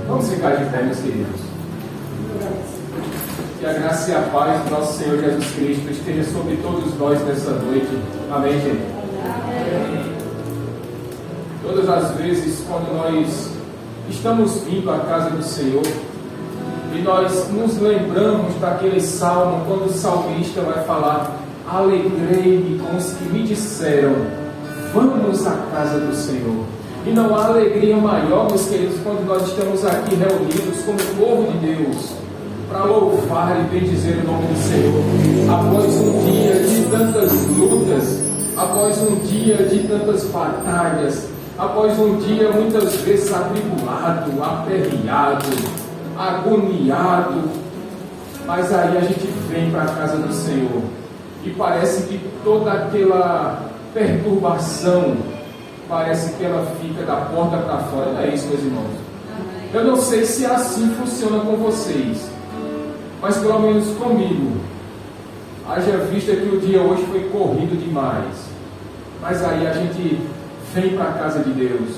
Vamos ficar de pé, meus queridos. Que a graça e a paz do nosso Senhor Jesus Cristo esteja sobre todos nós nessa noite. Amém, gente? Amém. Todas as vezes, quando nós estamos vindo à casa do Senhor e nós nos lembramos daquele salmo, quando o salmista vai falar: alegrei-me com os que me disseram, vamos à casa do Senhor. E não há alegria maior, meus queridos, quando nós estamos aqui reunidos como povo de Deus, para louvar e bendizer o nome do Senhor, após um dia de tantas lutas, após um dia de tantas batalhas, após um dia muitas vezes atribulado, aperreado, agoniado, mas aí a gente vem para a casa do Senhor e parece que toda aquela perturbação, parece que ela fica da porta para fora. Não é isso, meus irmãos? Eu não sei se assim funciona com vocês, mas pelo menos comigo, haja vista que o dia hoje foi corrido demais, mas aí a gente vem para a casa de Deus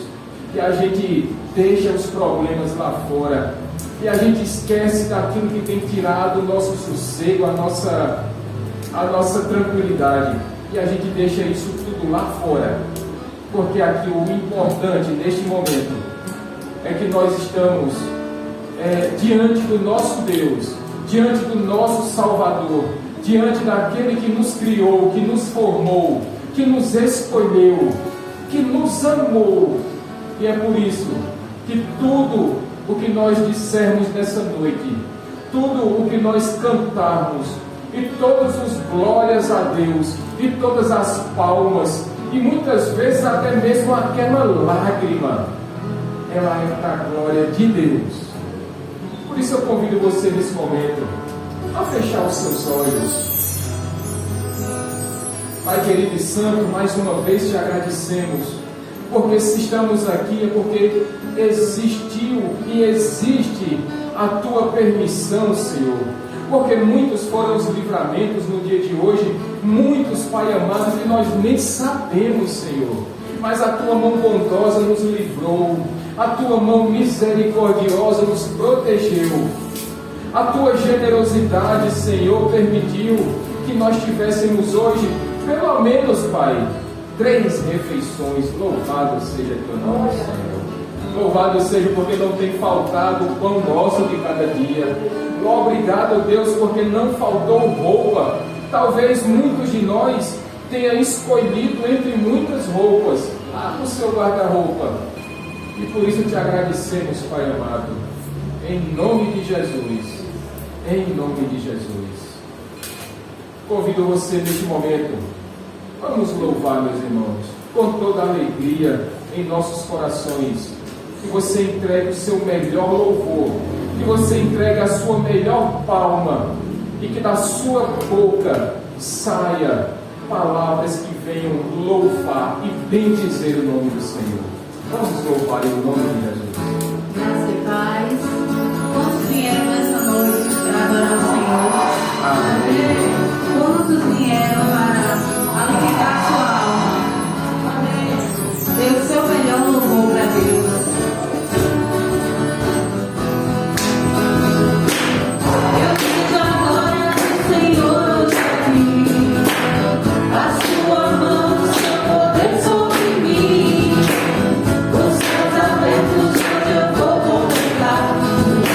e a gente deixa os problemas lá fora e a gente esquece daquilo que tem tirado o nosso sossego, a nossa tranquilidade, e a gente deixa isso tudo lá fora, porque aqui o importante neste momento é que nós estamos diante do nosso Deus, diante do nosso Salvador, diante daquele que nos criou, que nos formou, que nos escolheu, que nos amou. E é por isso que tudo o que nós dissermos nessa noite, tudo o que nós cantarmos, e todas as glórias a Deus, e todas as palmas, e muitas vezes até mesmo aquela lágrima, ela é para a glória de Deus. Por isso eu convido você nesse momento a fechar os seus olhos. Pai querido e santo, mais uma vez te agradecemos, porque se estamos aqui é porque existiu e existe a tua permissão, Senhor. Porque muitos foram os livramentos no dia de hoje, muitos, Pai amado, que nós nem sabemos, Senhor. Mas a tua mão bondosa nos livrou, a tua mão misericordiosa nos protegeu. A tua generosidade, Senhor, permitiu que nós tivéssemos hoje, pelo menos, Pai, 3 refeições. Louvado seja teu nome, Senhor. Louvado seja porque não tem faltado o pão nosso de cada dia. Obrigado, Deus, porque não faltou roupa. Talvez muitos de nós tenham escolhido entre muitas roupas o seu guarda-roupa. E por isso te agradecemos, Pai amado. Em nome de Jesus. Em nome de Jesus. Convido você neste momento. Vamos louvar, meus irmãos, com toda a alegria em nossos corações. Que você entregue o seu melhor louvor, que você entregue a sua melhor palma, e que da sua boca saia palavras que venham louvar e bendizer o nome do Senhor. Vamos louvar em nome de Jesus. Graça e paz. Quantos vieram essa noite para adorar o Senhor? Amém. Quantos vieram para alimentar sua alma? Amém. Dê o seu melhor louvor para Deus.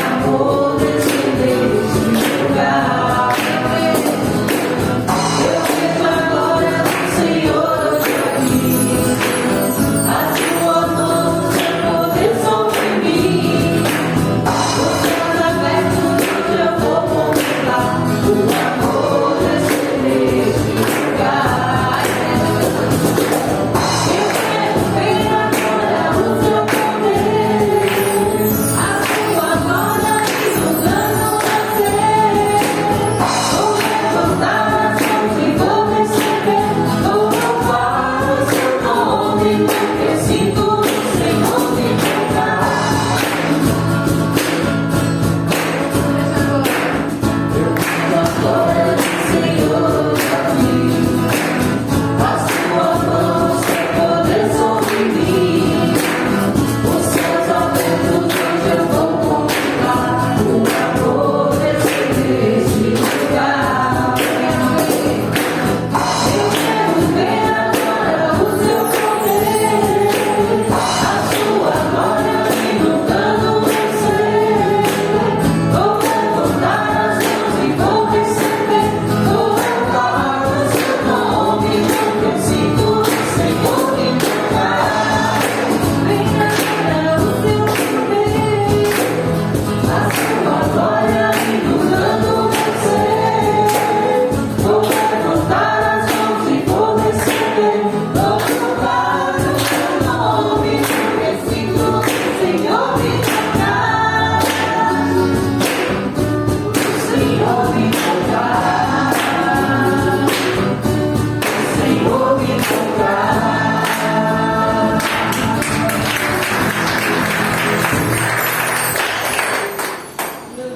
Amor desse lugar.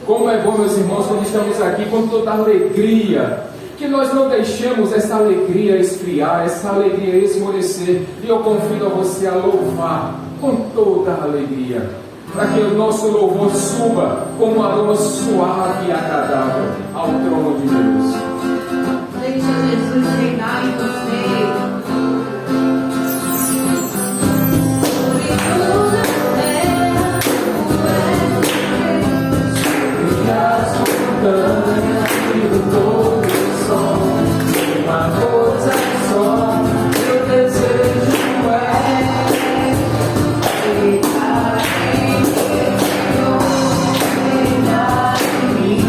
Como é bom, meus irmãos, quando estamos aqui com toda alegria, que nós não deixemos essa alegria esfriar, essa alegria esmorecer. E eu convido a você a louvar com toda a alegria, para que o nosso louvor suba como um aroma suave e agradável ao trono de Deus. Deixa Jesus reinar em você. Uma coisa só eu desejo reinar em mim,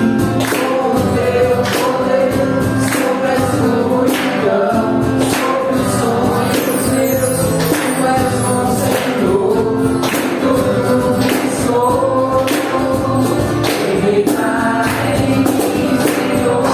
com o teu poder sobre a escuridão, sobre os sonhos meus. Tu és o Senhor de tudo que sou. Reinar em mim, Senhor.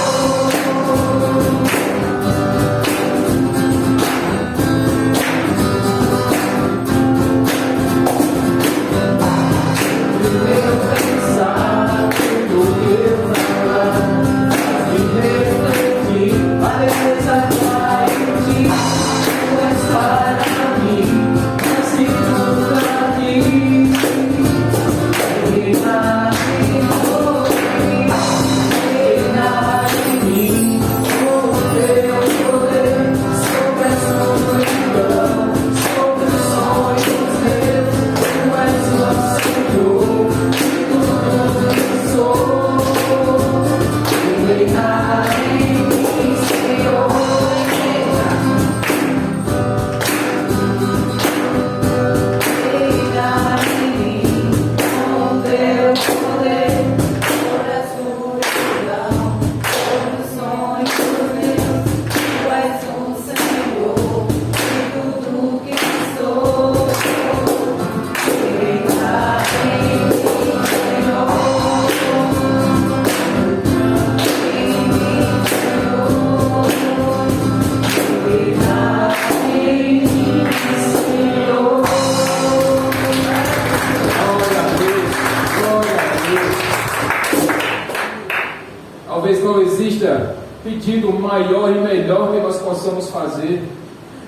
Talvez não exista pedido maior e melhor que nós possamos fazer.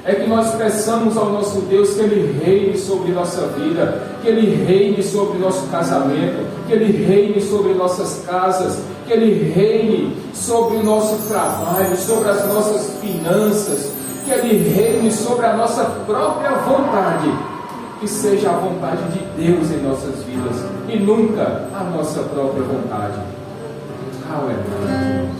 É que nós peçamos ao nosso Deus que Ele reine sobre nossa vida, que Ele reine sobre nosso casamento, que Ele reine sobre nossas casas, que Ele reine sobre o nosso trabalho, sobre as nossas finanças, que Ele reine sobre a nossa própria vontade, que seja a vontade de Deus em nossas vidas e nunca a nossa própria vontade. Aleluia.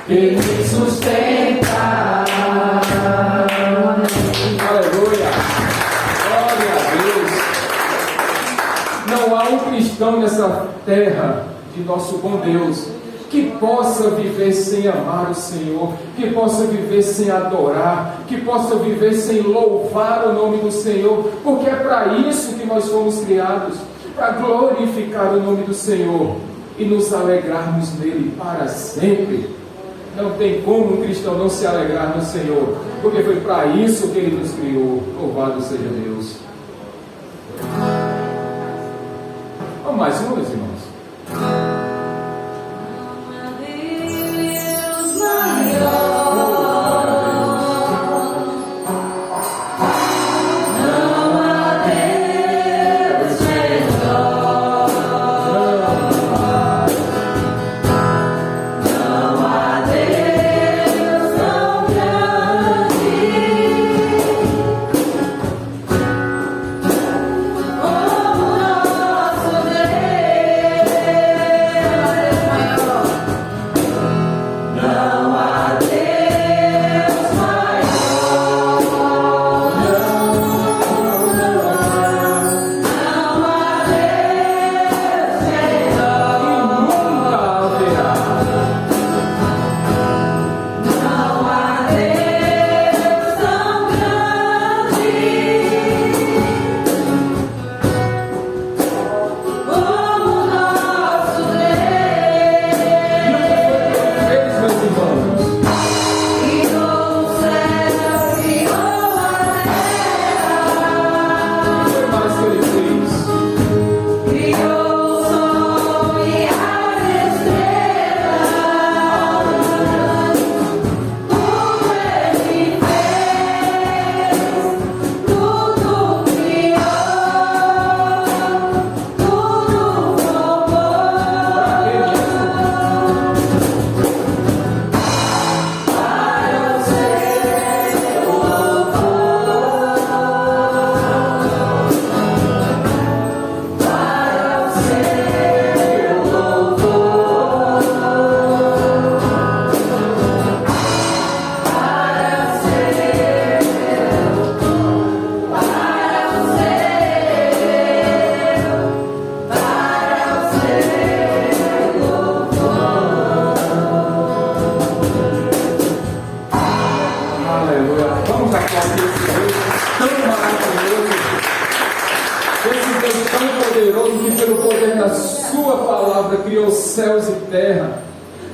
Ele me sustenta. Aleluia. Glória a Deus. Não há um cristão nessa terra de nosso bom Deus que possa viver sem amar o Senhor, que possa viver sem adorar, que possa viver sem louvar o nome do Senhor, porque é para isso que nós fomos criados, para glorificar o nome do Senhor e nos alegrarmos nele para sempre. Não tem como um cristão não se alegrar no Senhor, porque foi para isso que ele nos criou. Louvado seja Deus. Vamos mais uma, meus irmãos. Criou céus e terra,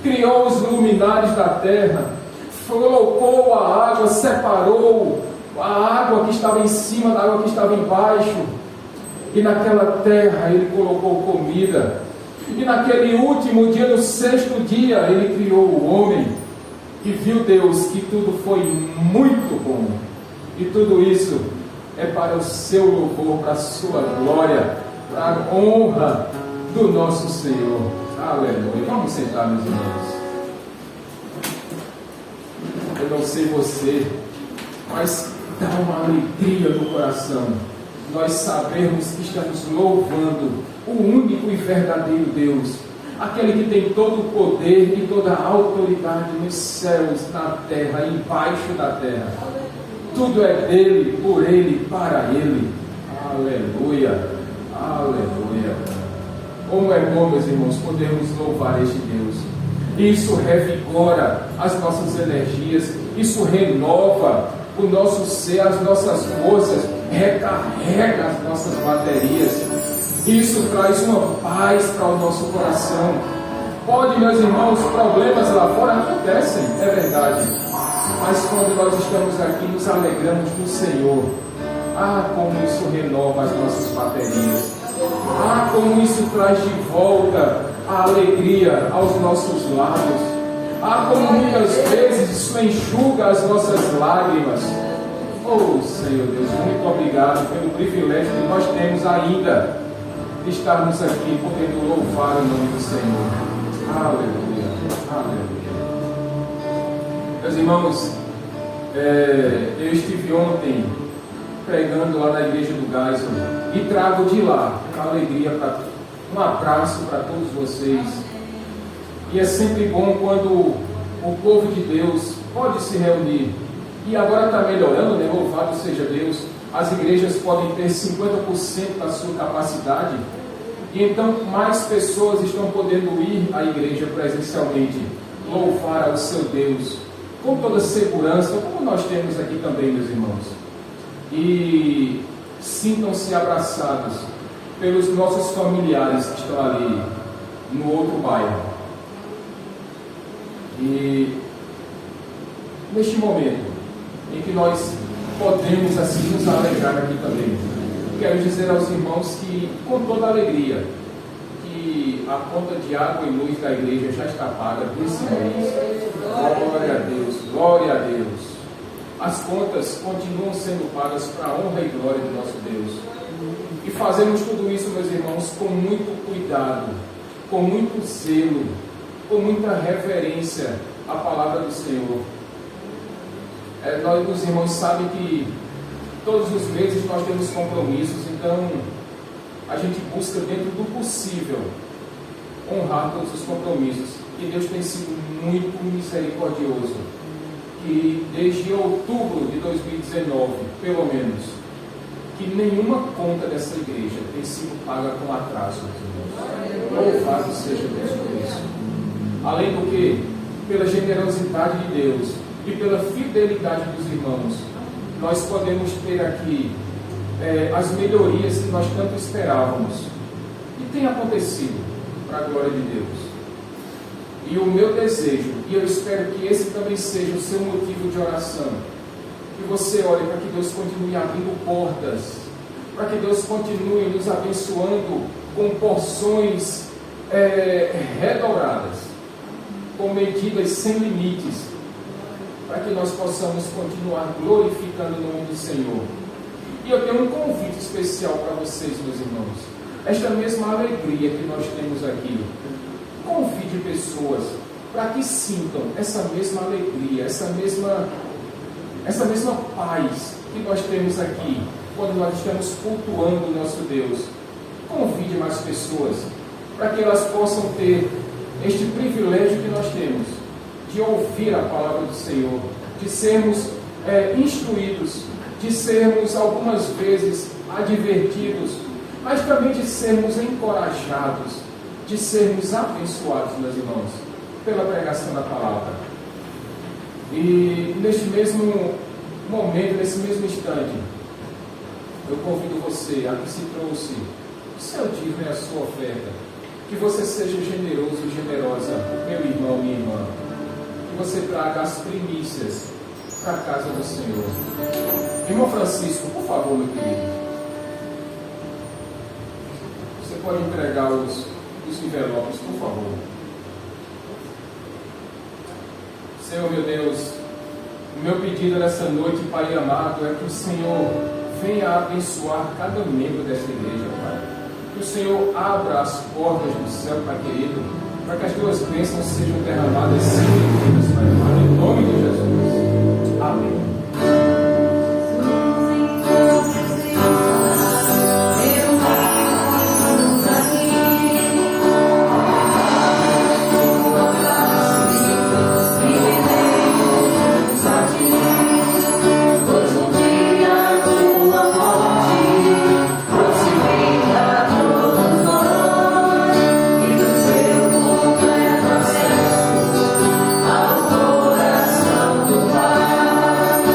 criou os luminares da terra, colocou a água, separou a água que estava em cima da água que estava embaixo, e naquela terra ele colocou comida, e naquele último dia, no sexto dia, ele criou o homem, e viu Deus que tudo foi muito bom, e tudo isso é para o seu louvor, para a sua glória, para a honra do nosso Senhor. Aleluia. Vamos sentar, meus irmãos. Eu não sei você, mas dá uma alegria no coração nós sabermos que estamos louvando o único e verdadeiro Deus, aquele que tem todo o poder e toda a autoridade nos céus, na terra, embaixo da terra. Tudo é dele, por ele, para ele. Aleluia. Aleluia. Como é bom, meus irmãos, podermos louvar este Deus. Isso revigora as nossas energias, isso renova o nosso ser, as nossas forças, recarrega as nossas baterias. Isso traz uma paz para o nosso coração. Pode, meus irmãos, problemas lá fora acontecem, é verdade. Mas quando nós estamos aqui, nos alegramos no Senhor. Ah, como isso renova as nossas baterias. Ah, como isso traz de volta a alegria aos nossos lábios. Ah, como muitas vezes isso enxuga as nossas lágrimas. Oh, Senhor Deus, muito obrigado pelo privilégio que nós temos ainda de estarmos aqui podendo louvar o nome do Senhor. Aleluia, aleluia. Meus irmãos, eu estive ontem pregando lá na igreja do Geisel e trago de lá alegria, um abraço para todos vocês. E é sempre bom quando o povo de Deus pode se reunir. E agora está melhorando, né? Louvado seja Deus. As igrejas podem ter 50% da sua capacidade. E então mais pessoas estão podendo ir à igreja presencialmente, louvar ao seu Deus, com toda segurança, como nós temos aqui também, meus irmãos. E sintam-se abraçados pelos nossos familiares que estão ali no outro bairro. E neste momento em que nós podemos assim nos alegrar aqui também, quero dizer aos irmãos que, com toda alegria, que a conta de água e luz da igreja já está paga desse mês. Glória a Deus, glória a Deus. As contas continuam sendo pagas para a honra e glória do nosso Deus. E fazemos tudo isso, meus irmãos, com muito cuidado, com muito zelo, com muita reverência à palavra do Senhor. Nós, os irmãos, sabem que todos os meses nós temos compromissos, então a gente busca, dentro do possível, honrar todos os compromissos. E Deus tem sido muito misericordioso, que desde outubro de 2019, pelo menos, que nenhuma conta dessa igreja tem sido paga com atraso, meus irmãos. Louvado seja Deus por isso. Além do que, pela generosidade de Deus e pela fidelidade dos irmãos, nós podemos ter aqui as melhorias que nós tanto esperávamos. E tem acontecido, para a glória de Deus. E o meu desejo, e eu espero que esse também seja o seu motivo de oração, que você ore para que Deus continue abrindo portas, para que Deus continue nos abençoando com porções redobradas, com medidas sem limites, para que nós possamos continuar glorificando o nome do Senhor. E eu tenho um convite especial para vocês, meus irmãos. Esta mesma alegria que nós temos aqui, convide pessoas para que sintam essa mesma alegria, essa mesma paz que nós temos aqui, quando nós estamos cultuando o nosso Deus. Convide mais pessoas, para que elas possam ter este privilégio que nós temos, de ouvir a palavra do Senhor, de sermos instruídos, de sermos algumas vezes advertidos, mas também de sermos encorajados, de sermos abençoados, meus irmãos, pela pregação da palavra. E neste mesmo momento, nesse mesmo instante, eu convido você a que se trouxe o seu dízimo e a sua oferta, que você seja generoso e generosa, meu irmão, minha irmã, que você traga as primícias para a casa do Senhor. Irmão Francisco, por favor, meu querido, você pode entregar os envelopes, por favor. Senhor, meu Deus, o meu pedido nessa noite, Pai amado, é que o Senhor venha abençoar cada membro dessa igreja, Pai. Que o Senhor abra as portas do céu, Pai querido, para que as tuas bênçãos sejam derramadas sem medidas, Pai amado, em nome de Jesus. Amém. Coração do Pai.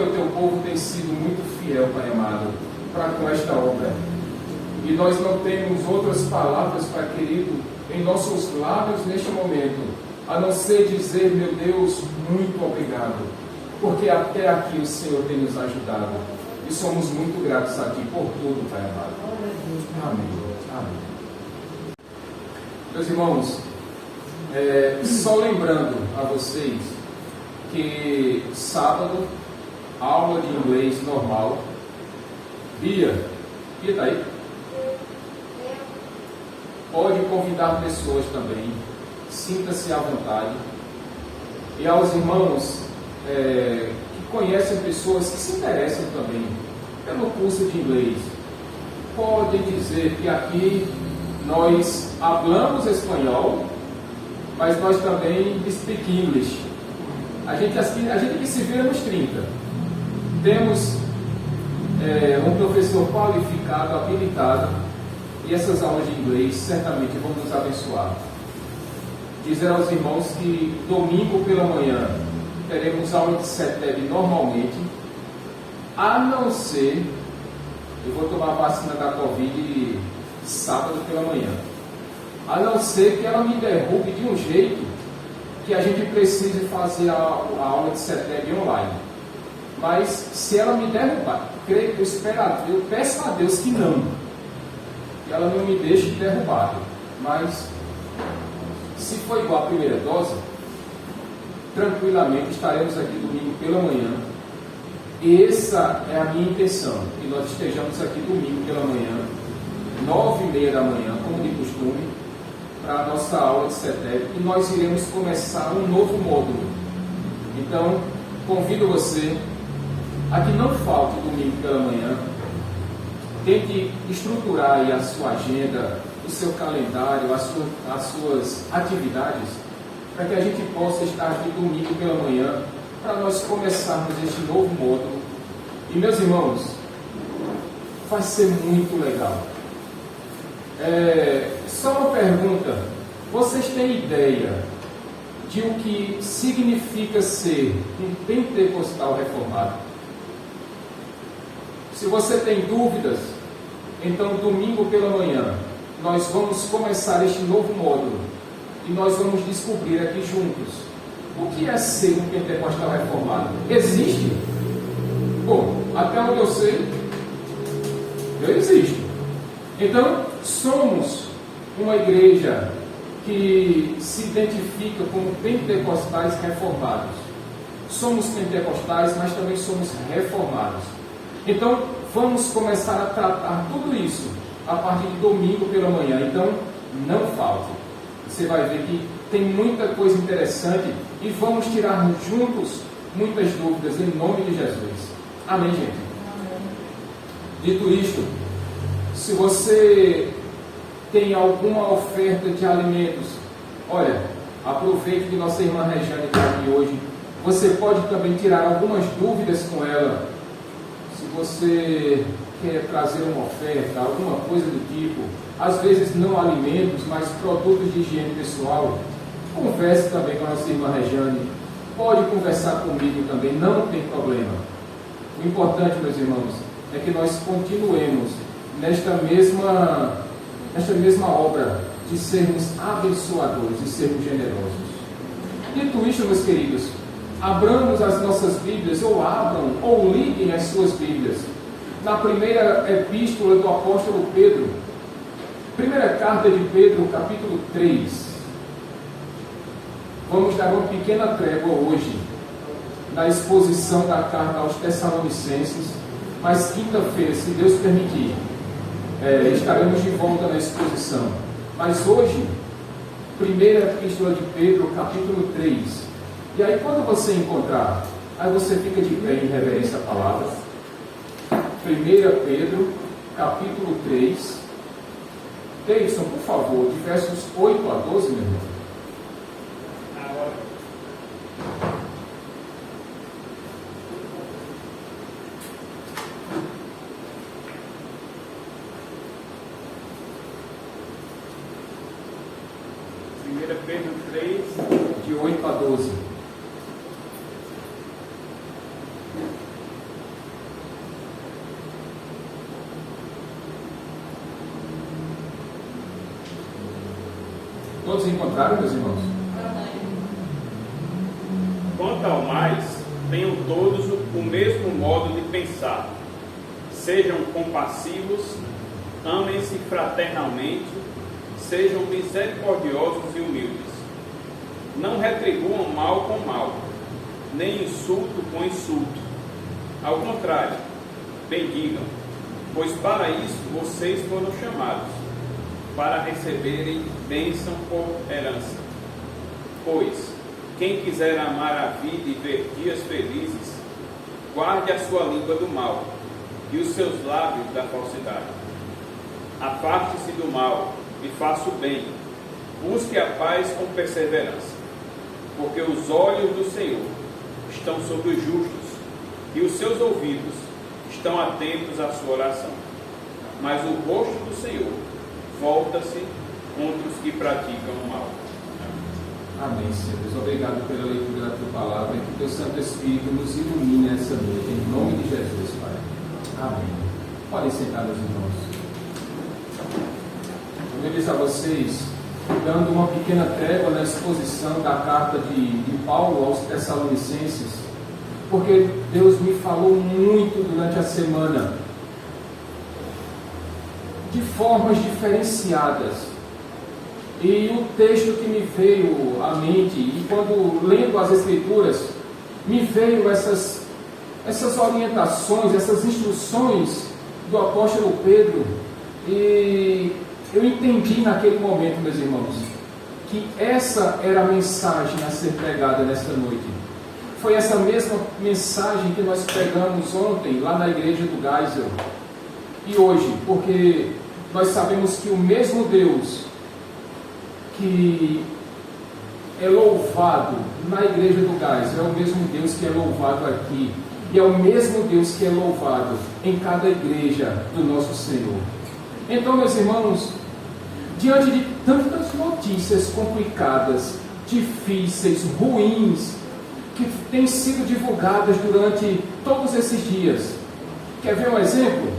porque o teu povo tem sido muito fiel, Pai amado, para com esta obra. E nós não temos outras palavras, Pai querido, em nossos lábios neste momento, a não ser dizer, meu Deus, muito obrigado, porque até aqui o Senhor tem nos ajudado. E somos muito gratos a Ti por tudo, Pai amado. Amém. Amém. Meus irmãos, só lembrando a vocês que sábado, aula de inglês normal. Bia está aí? Pode convidar pessoas também, sinta-se à vontade. E aos irmãos que conhecem pessoas que se interessam também pelo curso de inglês, podem dizer que aqui nós falamos espanhol, mas nós também speak English. A gente que se vira nos 30. Temos um professor qualificado, habilitado, e essas aulas de inglês certamente vão nos abençoar. Dizer aos irmãos que domingo pela manhã teremos aula de CETEB normalmente, a não ser, eu vou tomar a vacina da Covid sábado pela manhã, a não ser que ela me derrube de um jeito que a gente precise fazer a aula de CETEB online. Mas se ela me derrubar, eu peço a Deus que não, que ela não me deixe derrubado. Mas se for igual a primeira dose, tranquilamente estaremos aqui domingo pela manhã. E essa é a minha intenção, que nós estejamos aqui domingo pela manhã, 9h30 da manhã, como de costume, para a nossa aula de CETEB, e nós iremos começar um novo módulo. Então, convido você a que não falte domingo pela manhã. Tente estruturar aí a sua agenda, o seu calendário, as suas atividades, para que a gente possa estar aqui domingo pela manhã, para nós começarmos este novo módulo. E meus irmãos, vai ser muito legal. Só uma pergunta: vocês têm ideia de o que significa ser um pentecostal reformado? Se você tem dúvidas, então domingo pela manhã nós vamos começar este novo módulo e nós vamos descobrir aqui juntos o que é ser um pentecostal reformado. Existe? Bom, até onde eu sei, eu existo. Então, somos uma igreja que se identifica como pentecostais reformados. Somos pentecostais, mas também somos reformados. Então, vamos começar a tratar tudo isso a partir de domingo pela manhã. Então, não falte. Você vai ver que tem muita coisa interessante e vamos tirar juntos muitas dúvidas em nome de Jesus. Amém, gente? Amém. Dito isto, se você tem alguma oferta de alimentos, olha, aproveite que nossa irmã Regiane está aqui hoje. Você pode também tirar algumas dúvidas com ela. Se você quer trazer uma oferta, alguma coisa do tipo, às vezes não alimentos, mas produtos de higiene pessoal, converse também com a nossa irmã Regiane. Pode conversar comigo também, não tem problema. O importante, meus irmãos, é que nós continuemos nesta mesma obra de sermos abençoadores, de sermos generosos. Dito isto, meus queridos, abramos as nossas Bíblias, ou abram, ou liguem as suas Bíblias, na primeira epístola do apóstolo Pedro, primeira carta de Pedro, capítulo 3. Vamos dar uma pequena trégua hoje, na exposição da carta aos Tessalonicenses, mas quinta-feira, se Deus permitir, estaremos de volta na exposição. Mas hoje, primeira epístola de Pedro, capítulo 3. E aí, quando você encontrar, aí você fica de pé em reverência à palavra. 1 Pedro, capítulo 3. Deison, por favor, de versos 8 a 12, meu irmão. Pedro 3, de 8 a 12. Todos encontraram, meus irmãos? Quanto ao mais, tenham todos o mesmo modo de pensar. Sejam compassivos, amem-se fraternalmente, sejam misericordiosos e humildes. Não retribuam mal com mal, nem insulto com insulto. Ao contrário, bendigam, pois para isso vocês foram chamados, para receberem bênção por herança. Pois, quem quiser amar a vida e ver dias felizes, guarde a sua língua do mal e os seus lábios da falsidade. Afaste-se do mal e faça o bem. Busque a paz com perseverança, porque os olhos do Senhor estão sobre os justos e os seus ouvidos estão atentos à sua oração. Mas o rosto do Senhor volta-se contra os que praticam o mal. Amém, Senhor Deus. Obrigado pela leitura da Tua Palavra e que Teu Santo Espírito nos ilumine essa noite, em nome de Jesus, Pai. Amém. Podem sentar, meus irmãos. Eu disse a vocês, dando uma pequena trégua na exposição da carta de Paulo aos Tessalonicenses, porque Deus me falou muito durante a semana, de formas diferenciadas. E o texto que me veio à mente, e quando lendo as Escrituras, me veio essas orientações, essas instruções do apóstolo Pedro, e eu entendi naquele momento, meus irmãos, que essa era a mensagem a ser pregada nesta noite. Foi essa mesma mensagem que nós pregamos ontem, lá na igreja do Geisel, e hoje, porque nós sabemos que o mesmo Deus que é louvado na igreja do Geisel é o mesmo Deus que é louvado aqui, e é o mesmo Deus que é louvado em cada igreja do nosso Senhor. Então, meus irmãos, diante de tantas notícias complicadas, difíceis, ruins, que têm sido divulgadas durante todos esses dias, quer ver um exemplo?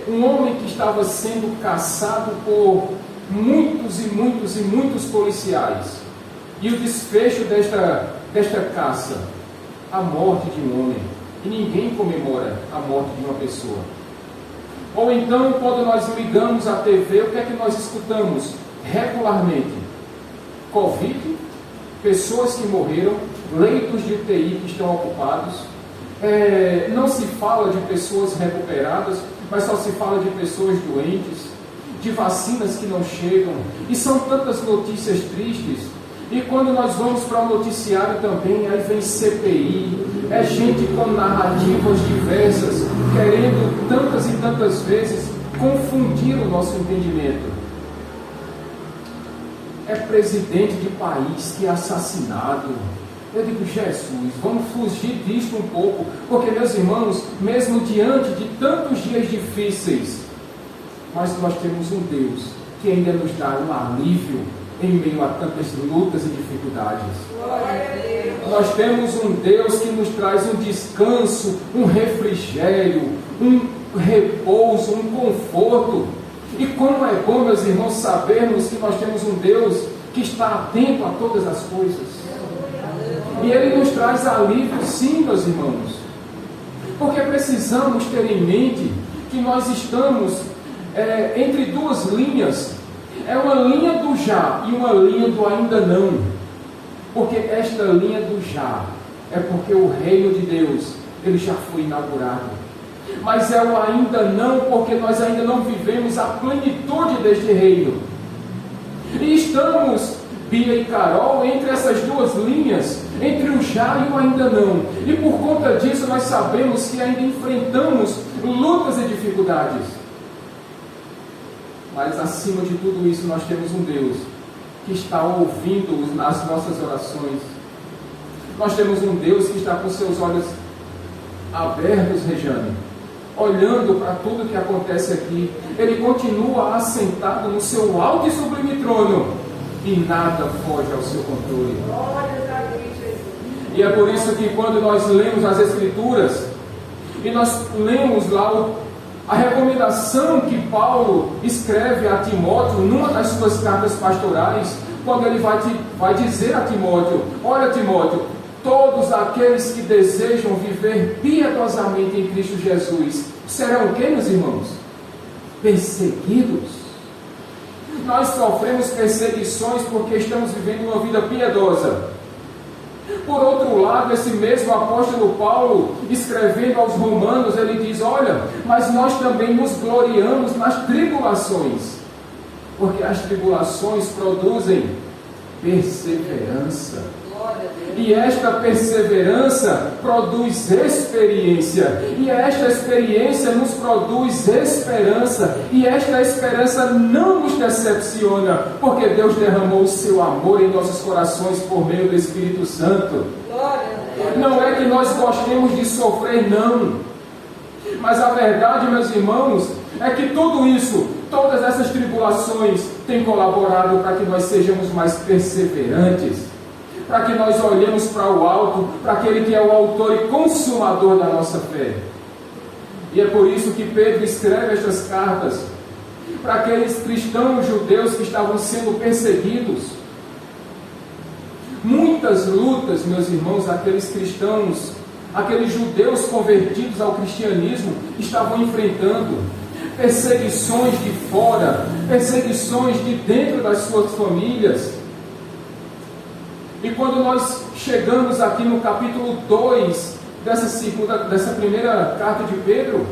Um homem que estava sendo caçado por muitos policiais, e o desfecho desta caça, a morte de um homem, e ninguém comemora a morte de uma pessoa. Ou então, quando nós ligamos a TV, o que é que nós escutamos regularmente? Covid, pessoas que morreram, leitos de UTI que estão ocupados, não se fala de pessoas recuperadas, mas só se fala de pessoas doentes, de vacinas que não chegam, e são tantas notícias tristes. E quando nós vamos para o noticiário também, aí vem CPI, é gente com narrativas diversas, querendo tantas e tantas vezes confundir o nosso entendimento. É presidente de país que é assassinado. Eu digo, Jesus, vamos fugir disso um pouco, porque, meus irmãos, mesmo diante de tantos dias difíceis, mas nós temos um Deus que ainda nos dá um alívio em meio a tantas lutas e dificuldades. Nós temos um Deus que nos traz um descanso, um refrigério, um repouso, um conforto. E como é bom, meus irmãos, sabermos que nós temos um Deus que está atento a todas as coisas. E Ele nos traz alívio, sim, meus irmãos. Porque precisamos ter em mente que nós estamos entre duas linhas. É uma linha do já e uma linha do ainda não. Porque esta linha do já é porque o reino de Deus, ele já foi inaugurado. Mas é o ainda não porque nós ainda não vivemos a plenitude deste reino. E estamos, Bia e Carol, entre essas duas linhas, entre o já e o ainda não. E por conta disso nós sabemos que ainda enfrentamos lutas e dificuldades. Mas acima de tudo isso nós temos um Deus que está ouvindo as nossas orações. Nós temos um Deus que está com seus olhos abertos, Rejane, olhando para tudo que acontece aqui. Ele continua assentado no seu alto e sublime trono, e nada foge ao seu controle. E é por isso que quando nós lemos as Escrituras, e nós lemos lá A recomendação que Paulo escreve a Timóteo numa das suas cartas pastorais, quando ele vai dizer a Timóteo: olha, Timóteo, todos aqueles que desejam viver piedosamente em Cristo Jesus serão o que, meus irmãos? Perseguidos. Nós sofremos perseguições porque estamos vivendo uma vida piedosa. Por outro lado, esse mesmo apóstolo Paulo, escrevendo aos Romanos, ele diz: olha, mas nós também nos gloriamos nas tribulações, porque as tribulações produzem perseverança. E esta perseverança produz experiência, e esta experiência nos produz esperança, e esta esperança não nos decepciona, porque Deus derramou o seu amor em nossos corações por meio do Espírito Santo. Não é que nós gostemos de sofrer, não, mas a verdade, meus irmãos, é que tudo isso, todas essas tribulações têm colaborado para que nós sejamos mais perseverantes, para que nós olhemos para o alto, para aquele que é o autor e consumador da nossa fé. E é por isso que Pedro escreve estas cartas para aqueles cristãos judeus que estavam sendo perseguidos. Muitas lutas, meus irmãos, aqueles cristãos, aqueles judeus convertidos ao cristianismo estavam enfrentando. Perseguições de fora, perseguições de dentro das suas famílias. E quando nós chegamos aqui no capítulo 2 dessa primeira carta de Pedro,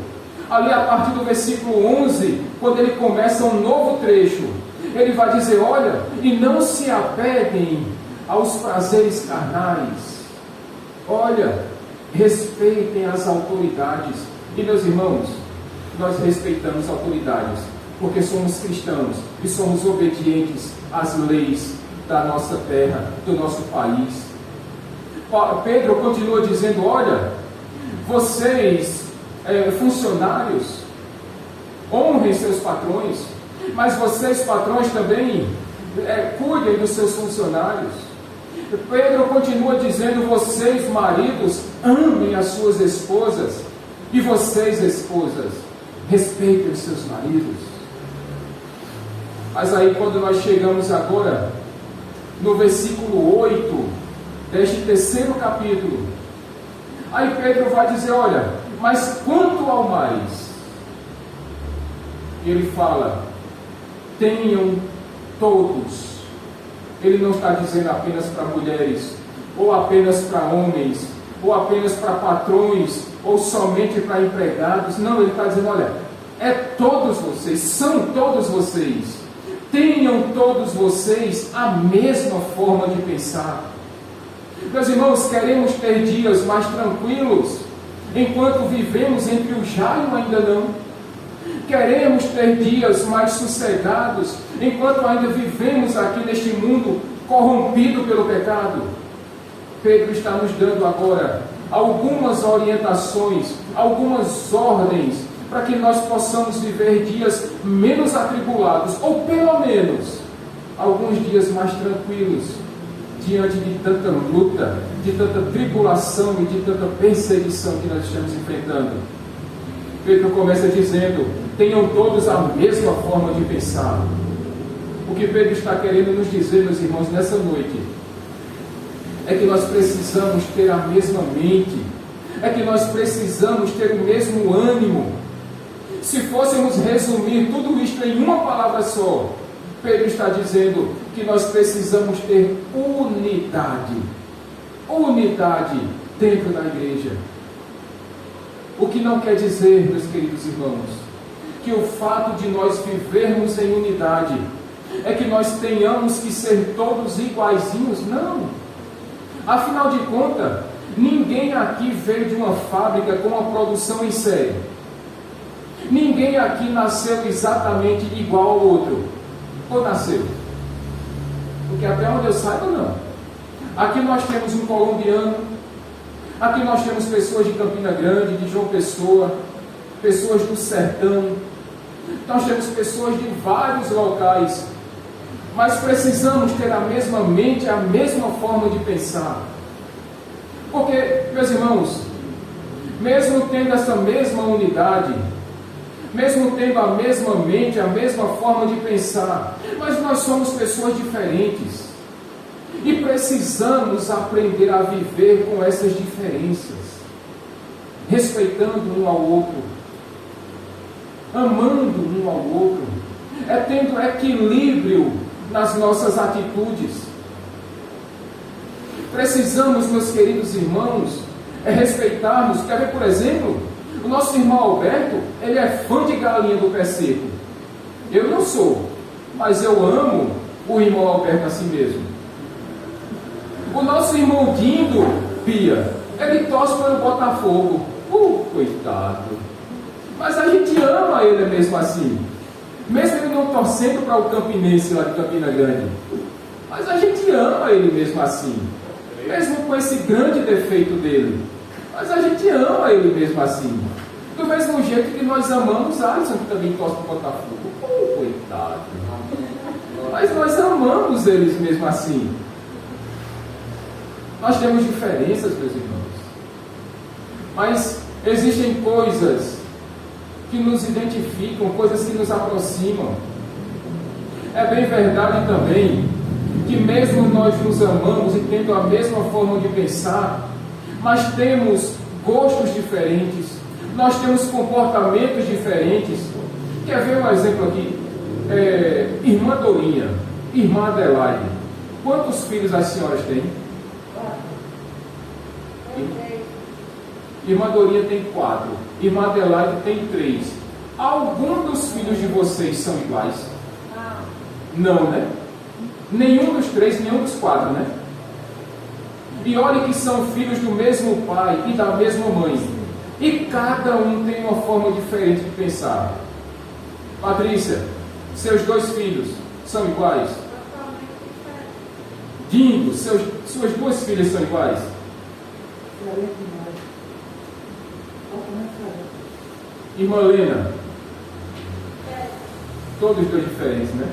ali a partir do versículo 11, quando ele começa um novo trecho, ele vai dizer: olha, e não se apeguem aos prazeres carnais, olha, respeitem as autoridades. E meus irmãos, nós respeitamos autoridades, porque somos cristãos e somos obedientes às leis da nossa terra, do nosso país. Pedro continua dizendo: olha, vocês, funcionários, honrem seus patrões, mas vocês, patrões, também cuidem dos seus funcionários. Pedro continua dizendo: vocês, maridos, amem as suas esposas, e vocês, esposas, respeitem os seus maridos. Mas aí, quando nós chegamos agora no versículo 8 deste terceiro capítulo, aí Pedro vai dizer: olha, mas quanto ao mais, ele fala: tenham todos. Ele não está dizendo apenas para mulheres, ou apenas para homens, ou apenas para patrões, ou somente para empregados. Não, ele está dizendo: olha, é todos vocês, são todos vocês. Tenham todos vocês a mesma forma de pensar. Meus irmãos, queremos ter dias mais tranquilos, enquanto vivemos entre o já e o ainda não. Queremos ter dias mais sossegados, enquanto ainda vivemos aqui neste mundo corrompido pelo pecado. Pedro está nos dando agora algumas orientações, algumas ordens, para que nós possamos viver dias menos atribulados, ou pelo menos alguns dias mais tranquilos, diante de tanta luta, de tanta tribulação e de tanta perseguição que nós estamos enfrentando. Pedro começa dizendo: tenham todos a mesma forma de pensar. O que Pedro está querendo nos dizer, meus irmãos, nessa noite, é que nós precisamos ter a mesma mente, é que nós precisamos ter o mesmo ânimo. Se fôssemos resumir tudo isto em uma palavra só, Pedro está dizendo que nós precisamos ter unidade. Unidade dentro da igreja. O que não quer dizer, meus queridos irmãos, que o fato de nós vivermos em unidade é que nós tenhamos que ser todos iguaizinhos. Não. Afinal de contas, ninguém aqui veio de uma fábrica com uma produção em série. Ninguém aqui nasceu exatamente igual ao outro. Ou nasceu? Porque até onde eu saiba, não. Aqui nós temos um colombiano, aqui nós temos pessoas de Campina Grande, de João Pessoa, pessoas do sertão, nós temos pessoas de vários locais, mas precisamos ter a mesma mente, a mesma forma de pensar. Porque, meus irmãos, mesmo tendo essa mesma unidade, mesmo tendo a mesma mente, a mesma forma de pensar, mas nós somos pessoas diferentes e precisamos aprender a viver com essas diferenças, respeitando um ao outro, amando um ao outro, tendo equilíbrio nas nossas atitudes. Precisamos, meus queridos irmãos, respeitarmos. Quer ver, por exemplo, o nosso irmão Alberto, ele é fã de galinha do pé seco. Eu não sou, mas eu amo o irmão Alberto assim mesmo. O nosso irmão Dindo, Pia, ele torce pelo Botafogo. Coitado. Mas a gente ama ele mesmo assim. Mesmo ele não torcendo para o Campinense lá de Campina Grande. Mas a gente ama ele mesmo assim. Mesmo com esse grande defeito dele. Mas a gente ama ele mesmo assim. Do mesmo jeito que nós amamos Alisson, que também torce para o Botafogo. Coitado. Mas nós amamos eles mesmo assim. Nós temos diferenças, meus irmãos. Mas existem coisas que nos identificam, coisas que nos aproximam. É bem verdade também que mesmo nós nos amamos e tendo a mesma forma de pensar, mas temos gostos diferentes, nós temos comportamentos diferentes. Quer ver um exemplo aqui? Irmã Dorinha, irmã Adelaide, quantos filhos as senhoras têm? Irmã Dorinha tem 4, irmã Adelaide tem 3. Algum dos filhos de vocês são iguais? Não, né? Nenhum dos 3, nenhum dos 4, né? E olhe que são filhos do mesmo pai e da mesma mãe. E cada um tem uma forma diferente de pensar. Patrícia, seus 2 filhos são iguais? Dindo, suas 2 filhas são iguais? Irmã Lena, todos 2 diferentes, né?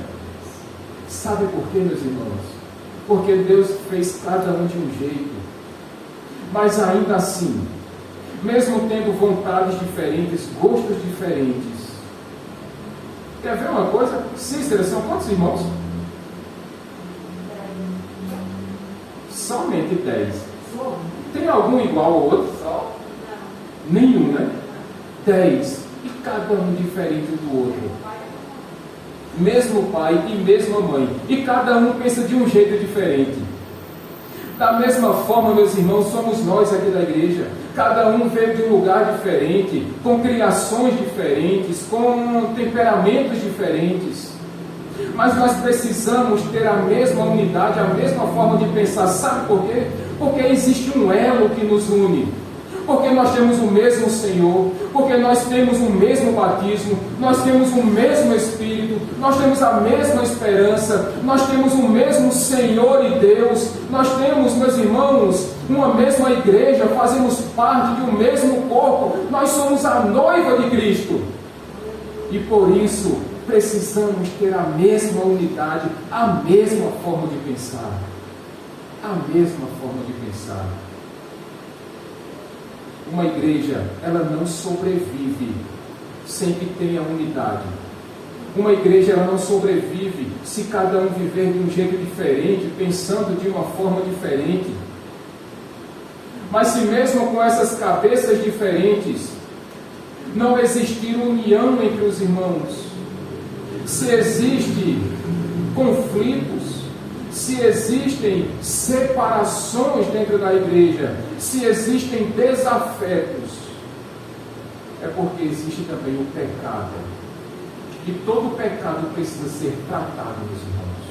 Sabe por quê, meus irmãos? Porque Deus fez cada um de um jeito. Mas ainda assim, mesmo tendo vontades diferentes, gostos diferentes. Quer ver uma coisa? Cícera, são quantos irmãos? Somente 10. Tem algum igual ao outro? Nenhum, né? 10. E cada um diferente do outro. Mesmo pai e mesma mãe. E cada um pensa de um jeito diferente. Da mesma forma, meus irmãos, somos nós aqui da igreja. Cada um veio de um lugar diferente, com criações diferentes, com temperamentos diferentes. Mas nós precisamos ter a mesma unidade, a mesma forma de pensar. Sabe por quê? Porque existe um elo que nos une. Porque nós temos o mesmo Senhor, porque nós temos o mesmo batismo, nós temos o mesmo Espírito, nós temos a mesma esperança, nós temos o mesmo Senhor e Deus, nós temos, meus irmãos, uma mesma igreja, fazemos parte de um mesmo corpo, nós somos a noiva de Cristo. E por isso, precisamos ter a mesma unidade, a mesma forma de pensar. A mesma forma de pensar. Uma igreja, ela não sobrevive sem que tenha unidade. Uma igreja, ela não sobrevive se cada um viver de um jeito diferente, pensando de uma forma diferente. Mas se mesmo com essas cabeças diferentes, não existir união entre os irmãos, se existem conflitos, se existem separações dentro da igreja, se existem desafetos, é porque existe também o pecado. E todo pecado precisa ser tratado, meus irmãos.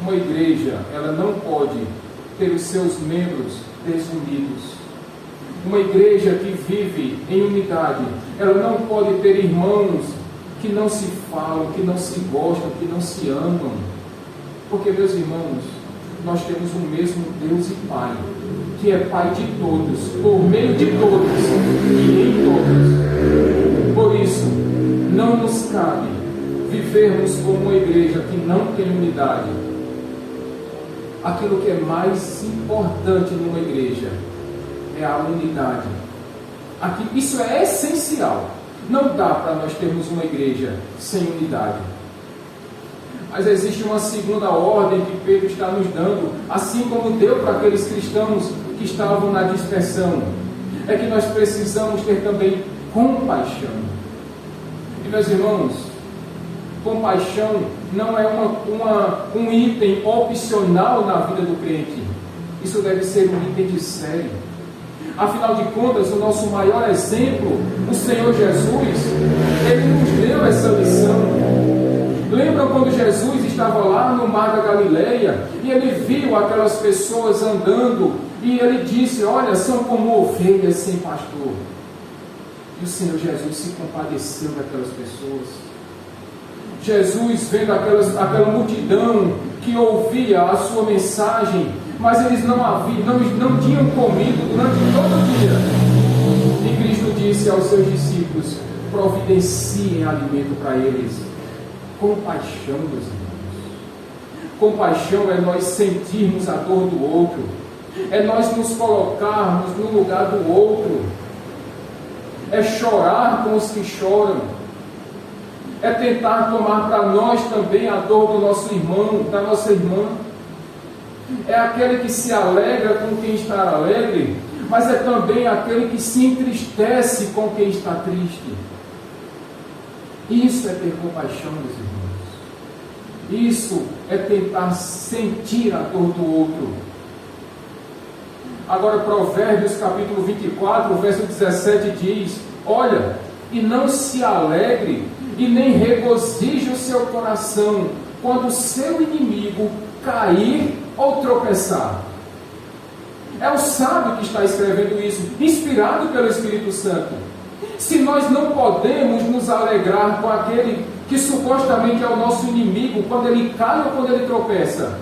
Uma igreja, ela não pode ter os seus membros desunidos. Uma igreja que vive em unidade, ela não pode ter irmãos que não se falam, que não se gostam, que não se amam. Porque, meus irmãos, nós temos o mesmo Deus e Pai, que é Pai de todos, por meio de todos e em todos. Por isso, não nos cabe vivermos como uma igreja que não tem unidade. Aquilo que é mais importante numa igreja é a unidade. Isso é essencial. Não dá para nós termos uma igreja sem unidade. Mas existe uma segunda ordem que Pedro está nos dando, assim como deu para aqueles cristãos que estavam na dispersão. É que nós precisamos ter também compaixão. E meus irmãos, compaixão não é um item opcional na vida do crente. Isso deve ser um item de série. Afinal de contas, o nosso maior exemplo, o Senhor Jesus, Ele nos deu essa lição. Lembram quando Jesus estava lá no mar da Galileia e Ele viu aquelas pessoas andando e Ele disse: olha, são como ovelhas sem pastor. E o Senhor Jesus se compadeceu daquelas pessoas. Jesus, vendo aquela multidão que ouvia a sua mensagem, mas eles não tinham comido durante todo o dia. E Cristo disse aos seus discípulos: providenciem alimento para eles. Compaixão, meus irmãos. Compaixão é nós sentirmos a dor do outro, é nós nos colocarmos no lugar do outro, é chorar com os que choram, é tentar tomar para nós também a dor do nosso irmão, da nossa irmã. É aquele que se alegra com quem está alegre, mas é também aquele que se entristece com quem está triste. Isso é ter compaixão, meus irmãos. Isso é tentar sentir a dor do outro. Agora, Provérbios capítulo 24, verso 17 diz: olha, e não se alegre e nem regozije o seu coração quando o seu inimigo cair ou tropeçar. É o sábio que está escrevendo isso, inspirado pelo Espírito Santo. Se nós não podemos nos alegrar com aquele que supostamente é o nosso inimigo, quando ele cai ou quando ele tropeça,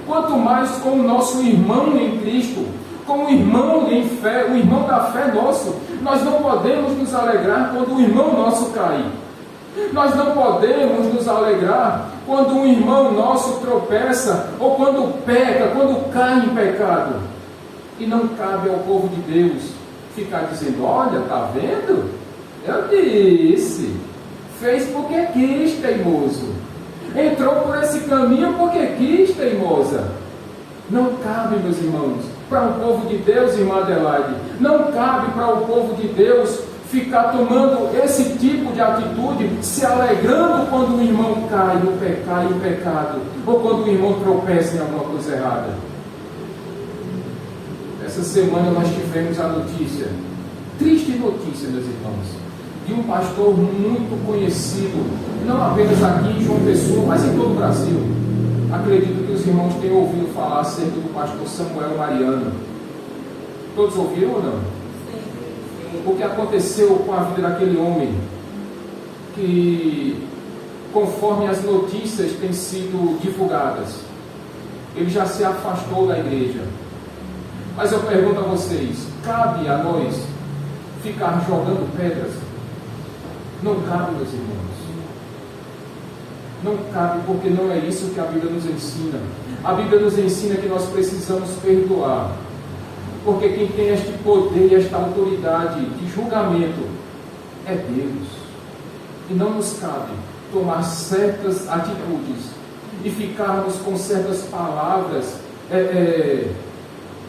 quanto mais com o nosso irmão em Cristo, com o irmão em fé, o irmão da fé nosso, nós não podemos nos alegrar quando o irmão nosso cai. Nós não podemos nos alegrar quando um irmão nosso tropeça, ou quando peca, quando cai em pecado. E não cabe ao povo de Deus ficar dizendo: olha, está vendo? Eu disse, fez porque quis, teimoso. Entrou por esse caminho porque quis, teimosa. Não cabe, meus irmãos, para o povo de Deus, irmã Adelaide, não cabe para o povo de Deus ficar tomando esse tipo de atitude, se alegrando quando o irmão cai em pecado, ou quando o irmão tropeça em alguma coisa errada. Essa semana nós tivemos a notícia, triste notícia, meus irmãos, de um pastor muito conhecido, não apenas aqui em João Pessoa, mas em todo o Brasil. Acredito que os irmãos tenham ouvido falar acerca do pastor Samuel Mariano. Todos ouviram ou não? O que aconteceu com a vida daquele homem, que, conforme as notícias têm sido divulgadas, ele já se afastou da igreja. Mas eu pergunto a vocês: cabe a nós ficar jogando pedras? Não cabe, meus irmãos. Não cabe, porque não é isso que a Bíblia nos ensina. A Bíblia nos ensina que nós precisamos perdoar, porque quem tem este poder e esta autoridade de julgamento é Deus. E não nos cabe tomar certas atitudes e ficarmos com certas palavras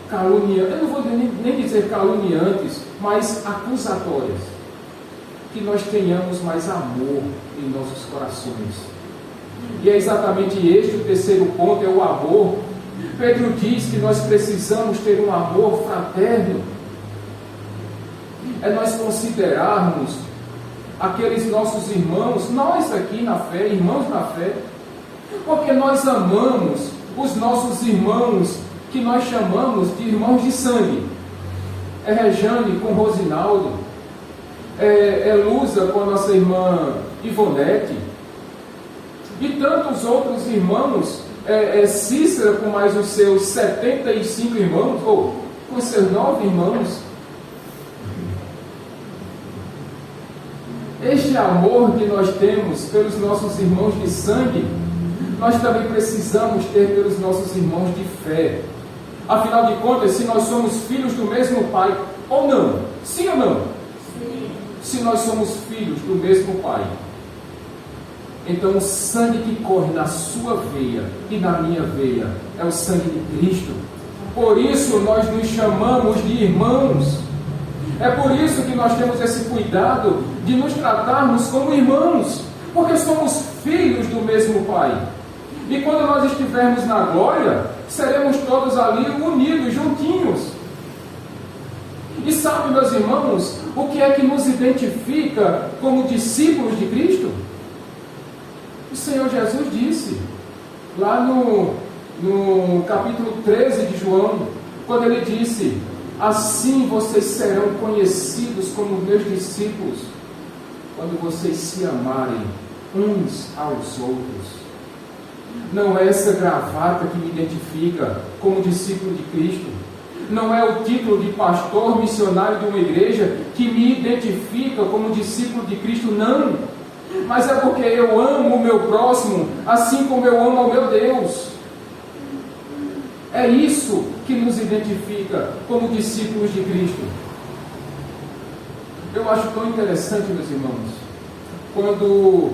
caluniantes, eu não vou nem dizer caluniantes, mas acusatórias. Que nós tenhamos mais amor em nossos corações. E é exatamente este o terceiro ponto, é o amor. Pedro diz que nós precisamos ter um amor fraterno. É nós considerarmos aqueles nossos irmãos, nós aqui na fé, irmãos na fé, porque nós amamos os nossos irmãos, que nós chamamos de irmãos de sangue. É Rejane com Rosinaldo, é Luza com a nossa irmã Ivonete, e tantos outros irmãos, Cícera com mais os seus 75 irmãos, ou com seus 9 irmãos. Este amor que nós temos pelos nossos irmãos de sangue, nós também precisamos ter pelos nossos irmãos de fé. Afinal de contas, se nós somos filhos do mesmo Pai, ou não? Sim ou não? Sim. se nós somos filhos do mesmo Pai, então o sangue que corre na sua veia e na minha veia é o sangue de Cristo. Por isso nós nos chamamos de irmãos. É por isso que nós temos esse cuidado de nos tratarmos como irmãos, porque somos filhos do mesmo Pai. E quando nós estivermos na glória, seremos todos ali unidos, juntinhos. E sabe, meus irmãos, o que é que nos identifica como discípulos de Cristo? O Senhor Jesus disse, lá no capítulo 13 de João, quando ele disse: assim vocês serão conhecidos como meus discípulos, quando vocês se amarem uns aos outros. Não é essa gravata que me identifica como discípulo de Cristo. Não é o título de pastor missionário de uma igreja que me identifica como discípulo de Cristo, não. Mas é porque eu amo o meu próximo, assim como eu amo ao meu Deus. É isso que nos identifica como discípulos de Cristo. Eu acho tão interessante, meus irmãos, quando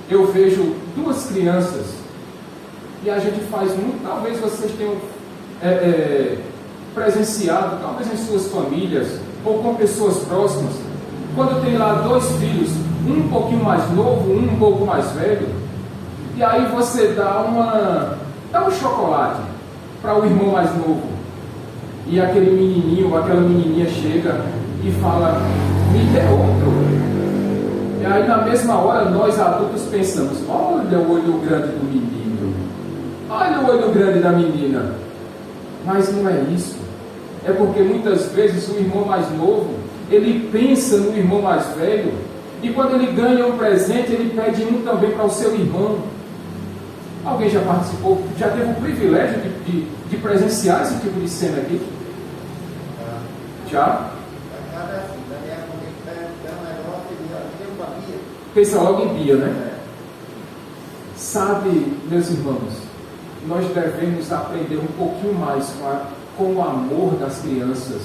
eu vejo duas crianças, e a gente faz muito, talvez vocês tenham presenciado, talvez em suas famílias, ou com pessoas próximas, quando tem lá dois filhos, um pouquinho mais novo, um pouco mais velho, e aí você dá um chocolate para o irmão mais novo, e aquele menininho ou aquela menininha chega e fala: me dê outro. E aí na mesma hora nós adultos pensamos: olha o olho grande do menino, olha o olho grande da menina. Mas não é isso. É porque muitas vezes o irmão mais novo, ele pensa no irmão mais velho, e quando ele ganha um presente, ele pede um também para o seu irmão. Alguém já participou, já teve o privilégio de presenciar esse tipo de cena aqui? Já? Pensa logo em Bia, né? Sabe, meus irmãos, nós devemos aprender um pouquinho mais com o amor das crianças.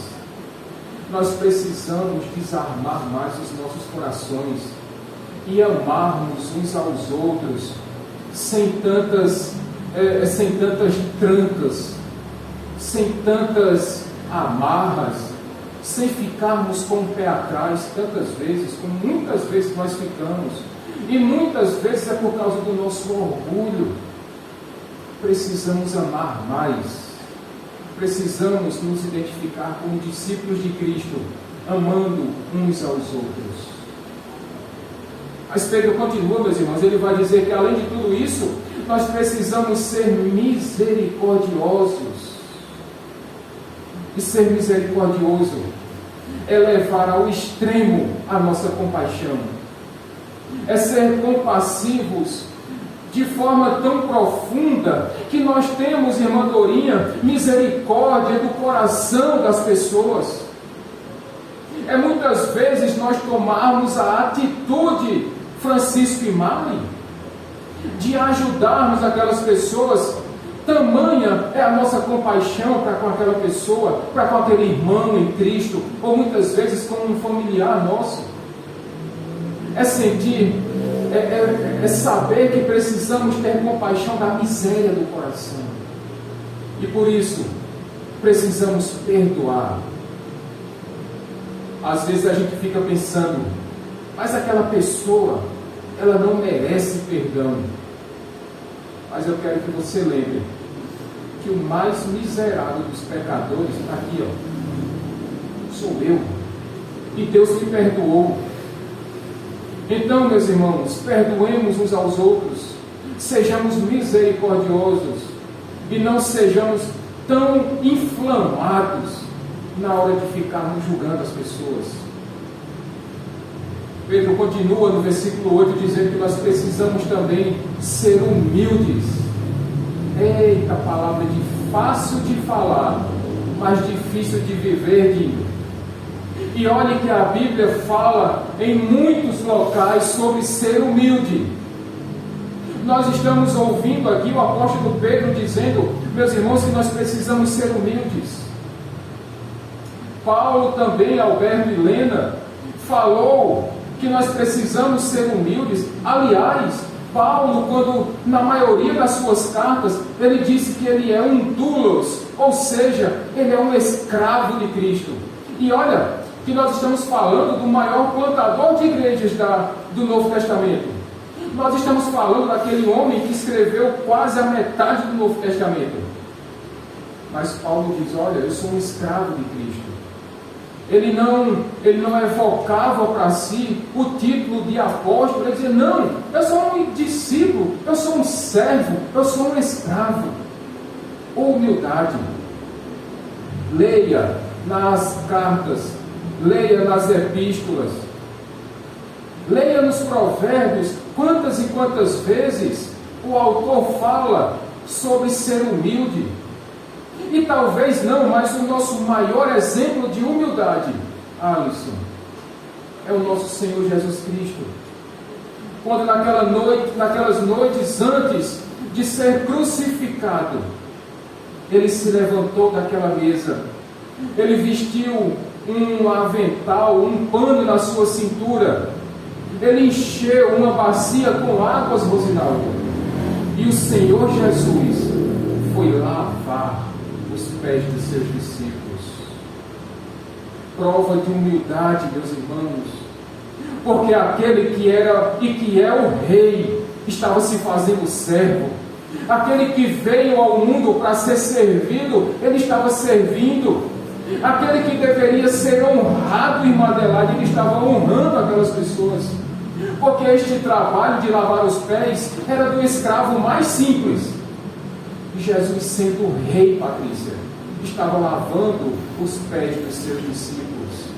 Nós precisamos desarmar mais os nossos corações e amarmos uns aos outros sem tantas trancas, sem tantas amarras, sem ficarmos com o pé atrás tantas vezes, como muitas vezes nós ficamos, e muitas vezes é por causa do nosso orgulho. Precisamos amar mais, precisamos nos identificar como discípulos de Cristo, amando uns aos outros. Mas Pedro continua, meus irmãos, ele vai dizer que além de tudo isso, nós precisamos ser misericordiosos. E ser misericordioso é levar ao extremo a nossa compaixão, é ser compassivos de forma tão profunda que nós temos, irmã Dorinha, misericórdia do coração das pessoas. É muitas vezes nós tomarmos a atitude Francisco e Mari de ajudarmos aquelas pessoas. Tamanha é a nossa compaixão para com aquela pessoa, para com aquele irmão em Cristo, ou muitas vezes com um familiar nosso. É sentir, é saber que precisamos ter compaixão da miséria do coração. E por isso, precisamos perdoar. Às vezes a gente fica pensando: mas aquela pessoa, ela não merece perdão. Mas eu quero que você lembre que o mais miserável dos pecadores está aqui, sou eu. E Deus me perdoou. Então, meus irmãos, perdoemos uns aos outros, sejamos misericordiosos e não sejamos tão inflamados na hora de ficarmos julgando as pessoas. Pedro continua no versículo 8 dizendo que nós precisamos também ser humildes. Eita, palavra fácil de falar, mas difícil de viver, Dinho. E olhe que a Bíblia fala em muitos locais sobre ser humilde. Nós estamos ouvindo aqui o apóstolo Pedro dizendo, meus irmãos, que nós precisamos ser humildes. Paulo também, Alberto e Lena, falou que nós precisamos ser humildes. Aliás, Paulo, quando na maioria das suas cartas, ele disse que ele é um doulos, ou seja, ele é um escravo de Cristo. E olha, que nós estamos falando do maior plantador de igrejas do Novo Testamento. Nós estamos falando daquele homem que escreveu quase a metade do Novo Testamento. Mas Paulo diz, olha, eu sou um escravo de Cristo. Ele não evocava para si o título de apóstolo. Ele dizia, não, eu sou um discípulo, eu sou um servo, eu sou um escravo. Humildade. Leia nas cartas, leia nas epístolas, leia nos provérbios, quantas e quantas vezes o autor fala sobre ser humilde. E talvez não, mas o nosso maior exemplo de humildade, Alisson, é o nosso Senhor Jesus Cristo. Quando naquelas noites antes de ser crucificado, ele se levantou daquela mesa, ele vestiu um avental, um pano na sua cintura, ele encheu uma bacia com águas, Rosinaldo, e o Senhor Jesus foi lavar os pés dos seus discípulos. Prova de humildade, meus irmãos, porque aquele que era e que é o rei estava se fazendo servo. Aquele que veio ao mundo para ser servido, ele estava servindo. Aquele que deveria ser honrado, irmã Adelaide, ele estava honrando aquelas pessoas, porque este trabalho de lavar os pés era do escravo mais simples. Jesus, sendo o rei, Patrícia, estava lavando os pés dos seus discípulos.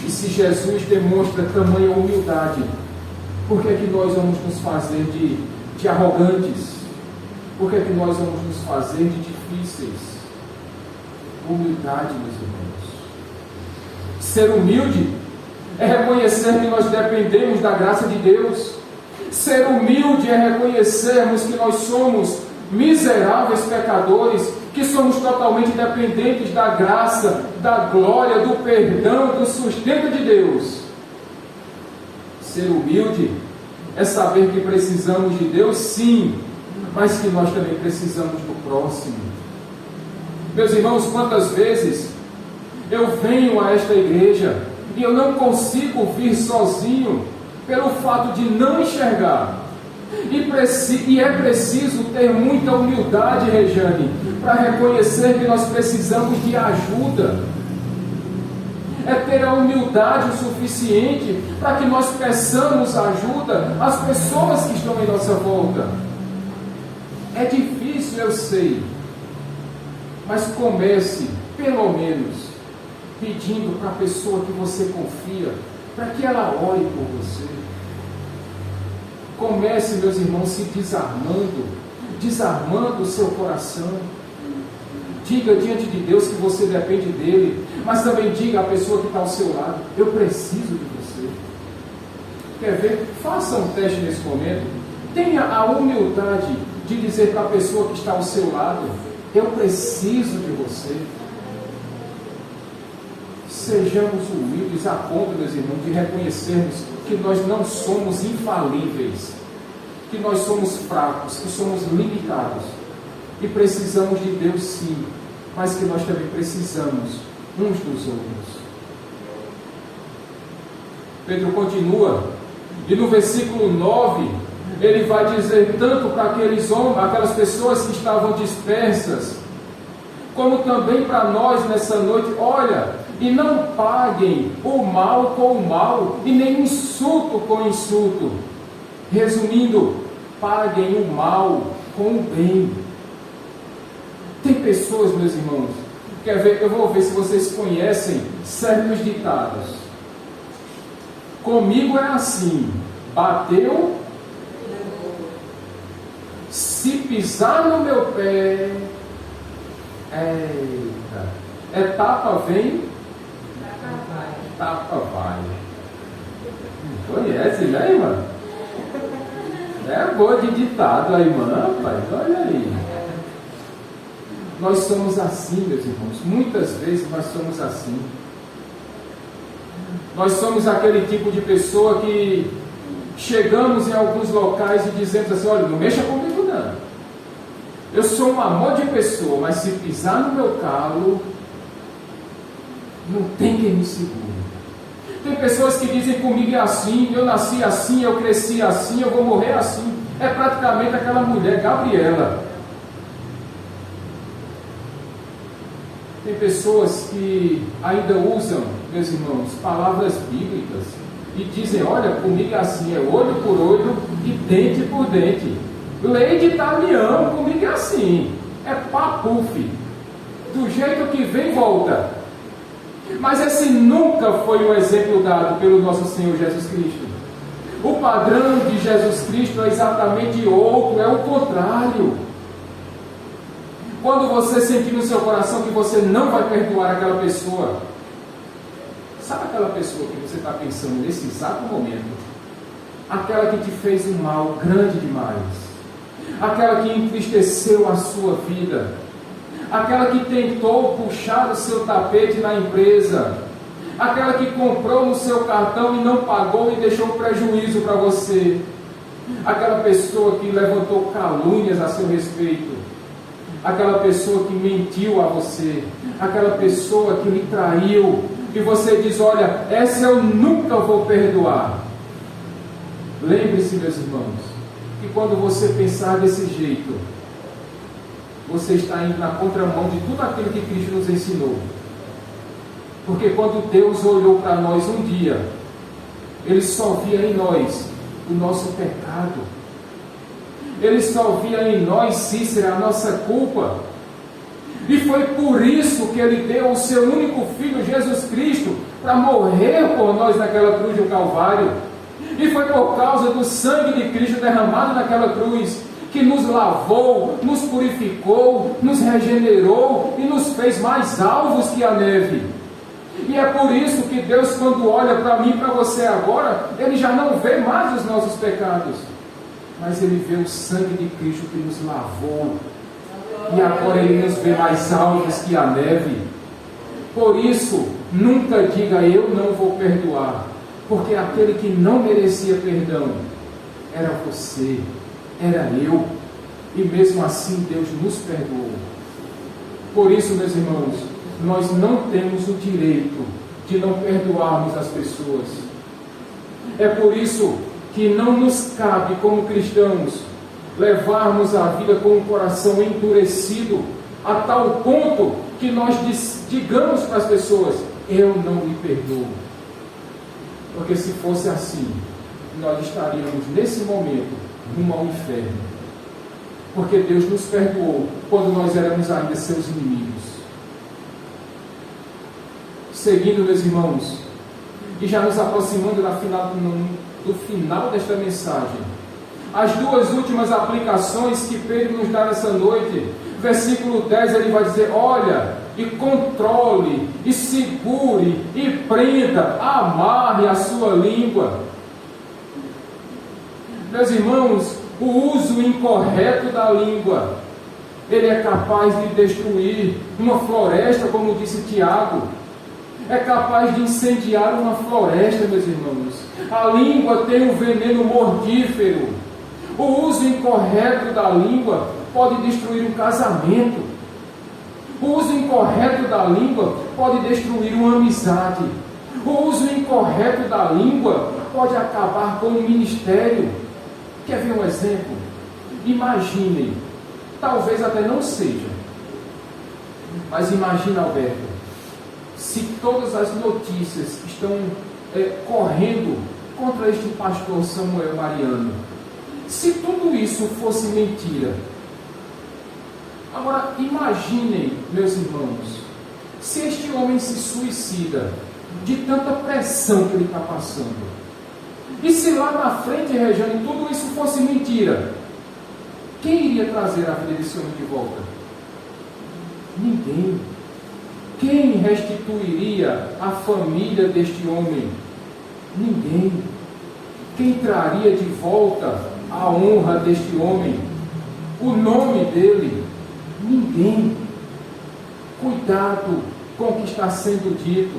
E se Jesus demonstra tamanha humildade, por que é que nós vamos nos fazer de arrogantes? Por que é que nós vamos nos fazer de difíceis? Humildade, meus irmãos. Ser humilde é reconhecer que nós dependemos da graça de Deus. Ser humilde é reconhecermos que nós somos miseráveis pecadores, que somos totalmente dependentes da graça, da glória, do perdão, do sustento de Deus. Ser humilde é saber que precisamos de Deus, sim, mas que nós também precisamos do próximo. Meus irmãos, quantas vezes eu venho a esta igreja e eu não consigo vir sozinho pelo fato de não enxergar. E é preciso ter muita humildade, Rejane, para reconhecer que nós precisamos de ajuda. É ter a humildade o suficiente para que nós peçamos ajuda às pessoas que estão em nossa volta. É difícil, eu sei, mas comece, pelo menos, pedindo para a pessoa que você confia, para que ela ore por você. Comece, meus irmãos, se desarmando o seu coração. Diga diante de Deus que você depende dele, mas também diga à pessoa que está ao seu lado, eu preciso de você. Quer ver? Faça um teste nesse momento. Tenha a humildade de dizer para a pessoa que está ao seu lado, eu preciso de você. Sejamos humildes a ponto, meus irmãos, de reconhecermos que nós não somos infalíveis, que nós somos fracos, que somos limitados e precisamos de Deus, sim, mas que nós também precisamos uns dos outros. Pedro continua e no versículo 9 ele vai dizer tanto para aquelas pessoas que estavam dispersas, como também para nós nessa noite: olha, e não paguem o mal com o mal, e nem insulto com insulto. Resumindo, paguem o mal com o bem. Tem pessoas, meus irmãos, quer ver? Eu vou ver se vocês conhecem certos ditados. Comigo é assim: bateu, se pisar no meu pé, é tapa vem, tapa vai. Conhece, né, irmã? É boa de ditado a irmã, rapaz, olha aí. Nós somos assim, meus irmãos. Muitas vezes nós somos assim. Nós somos aquele tipo de pessoa que chegamos em alguns locais e dizemos assim: olha, não mexa comigo não. Eu sou um amor de pessoa, mas se pisar no meu calo, não tem quem me segure. Tem pessoas que dizem comigo é assim, eu nasci assim, eu cresci assim, eu vou morrer assim. É praticamente aquela mulher, Gabriela. Tem pessoas que ainda usam, meus irmãos, palavras bíblicas e dizem: olha, comigo é assim, é olho por olho e dente por dente. Lei de Italião, comigo é assim, é papuf, do jeito que vem, volta. Mas esse nunca foi o exemplo dado pelo nosso Senhor Jesus Cristo. O padrão de Jesus Cristo é exatamente outro, é o contrário. Quando você sentir no seu coração que você não vai perdoar aquela pessoa, sabe aquela pessoa que você está pensando nesse exato momento? Aquela que te fez um mal grande demais, aquela que entristeceu a sua vida, aquela que tentou puxar o seu tapete na empresa, aquela que comprou no seu cartão e não pagou e deixou prejuízo para você, aquela pessoa que levantou calúnias a seu respeito, aquela pessoa que mentiu a você, aquela pessoa que lhe traiu, e você diz: olha, essa eu nunca vou perdoar. Lembre-se, meus irmãos, que quando você pensar desse jeito, você está indo na contramão de tudo aquilo que Cristo nos ensinou. Porque quando Deus olhou para nós um dia, Ele só via em nós o nosso pecado. Ele só via em nós, Cícera, a nossa culpa. E foi por isso que Ele deu o seu único Filho, Jesus Cristo, para morrer por nós naquela cruz do Calvário. E foi por causa do sangue de Cristo derramado naquela cruz que nos lavou, nos purificou, nos regenerou e nos fez mais alvos que a neve. E é por isso que Deus, quando olha para mim e para você agora, Ele já não vê mais os nossos pecados, mas Ele vê o sangue de Cristo que nos lavou. E agora Ele nos vê mais alvos que a neve. Por isso, nunca diga: eu não vou perdoar, porque aquele que não merecia perdão era você, era eu, e mesmo assim Deus nos perdoou. Por isso, meus irmãos, nós não temos o direito de não perdoarmos as pessoas. É por isso que não nos cabe, como cristãos, levarmos a vida com o coração endurecido, a tal ponto que nós digamos para as pessoas: eu não lhe perdoo. Porque se fosse assim, nós estaríamos nesse momento rumo ao inferno. Porque Deus nos perdoou quando nós éramos ainda seus inimigos. Seguindo, meus irmãos, e já nos aproximando do final desta mensagem, as duas últimas aplicações que Pedro nos dá nessa noite, versículo 10, ele vai dizer: olha, e controle, e segure, e prenda, amarre a sua língua. Meus irmãos, o uso incorreto da língua, ele é capaz de destruir uma floresta, como disse Tiago. É capaz de incendiar uma floresta, meus irmãos. A língua tem um veneno mortífero. O uso incorreto da língua pode destruir um casamento. O uso incorreto da língua pode destruir uma amizade. O uso incorreto da língua pode acabar com um ministério. Quer ver um exemplo? Imaginem, talvez até não seja, mas imagina, Alberto, se todas as notícias estão correndo contra este pastor Samuel Mariano, se tudo isso fosse mentira. Agora imaginem, meus irmãos, se este homem se suicida de tanta pressão que ele está passando, e se lá na frente, Regiane, tudo isso fosse mentira, quem iria trazer a vida desse homem de volta? Ninguém. Quem restituiria a família deste homem? Ninguém. Quem traria de volta a honra deste homem? O nome dele? Ninguém. Cuidado com o que está sendo dito.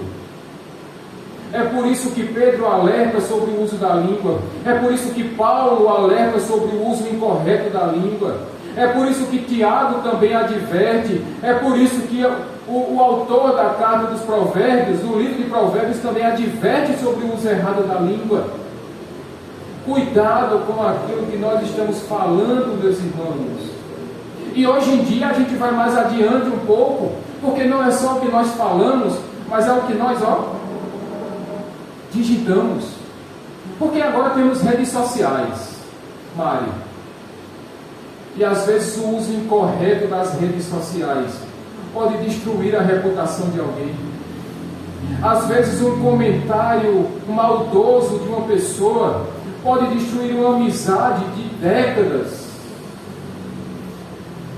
É por isso que Pedro alerta sobre o uso da língua. É por isso que Paulo alerta sobre o uso incorreto da língua. É por isso que Tiago também adverte. É por isso que o autor da carta dos Provérbios, do livro de Provérbios, também adverte sobre o uso errado da língua. Cuidado com aquilo que nós estamos falando, meus irmãos. E hoje em dia a gente vai mais adiante um pouco, porque não é só o que nós falamos, mas é o que nós, digitamos. Porque agora temos redes sociais, Mari. E às vezes o uso incorreto das redes sociais pode destruir a reputação de alguém. Às vezes um comentário maldoso de uma pessoa pode destruir uma amizade de décadas.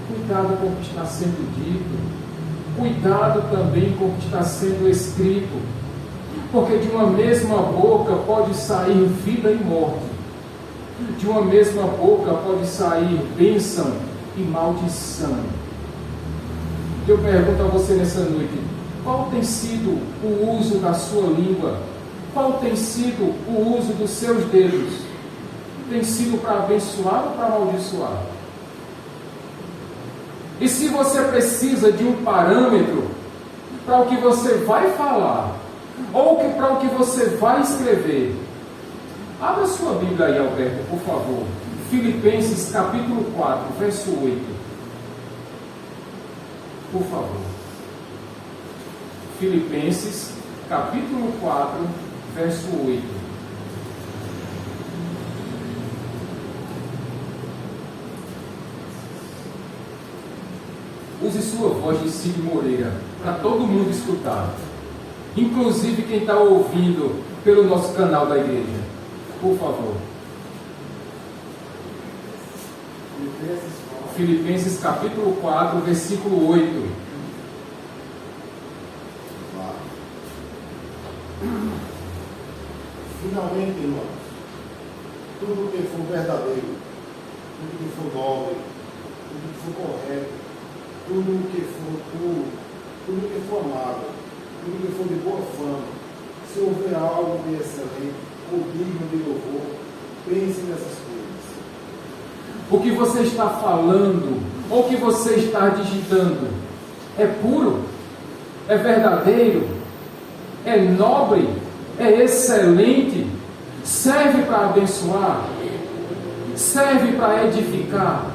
Cuidado com o que está sendo dito. Cuidado também com o que está sendo escrito. Porque de uma mesma boca pode sair vida e morte. De uma mesma boca pode sair bênção e maldição. Eu pergunto a você nessa noite: qual tem sido o uso da sua língua? Qual tem sido o uso dos seus dedos? Tem sido para abençoar ou para amaldiçoar? E se você precisa de um parâmetro para o que você vai falar, ou para o que você vai escrever, abra sua Bíblia aí, Alberto, por favor. Filipenses capítulo 4, verso 8. Por favor. Filipenses capítulo 4, verso 8. Use sua voz de Cid Moreira, para todo mundo escutar. Inclusive quem está ouvindo pelo nosso canal da igreja. Por favor. Filipenses capítulo 4, versículo 8. Finalmente, irmãos, tudo que for verdadeiro, tudo que for nobre, tudo que for correto, tudo que for puro, tudo que for amável, tudo que for de boa fama, se houver algo de excelente ou digno de louvor, pense nessas coisas. O que você está falando, ou o que você está digitando, é puro? É verdadeiro? É nobre? É excelente? Serve para abençoar? Serve para edificar?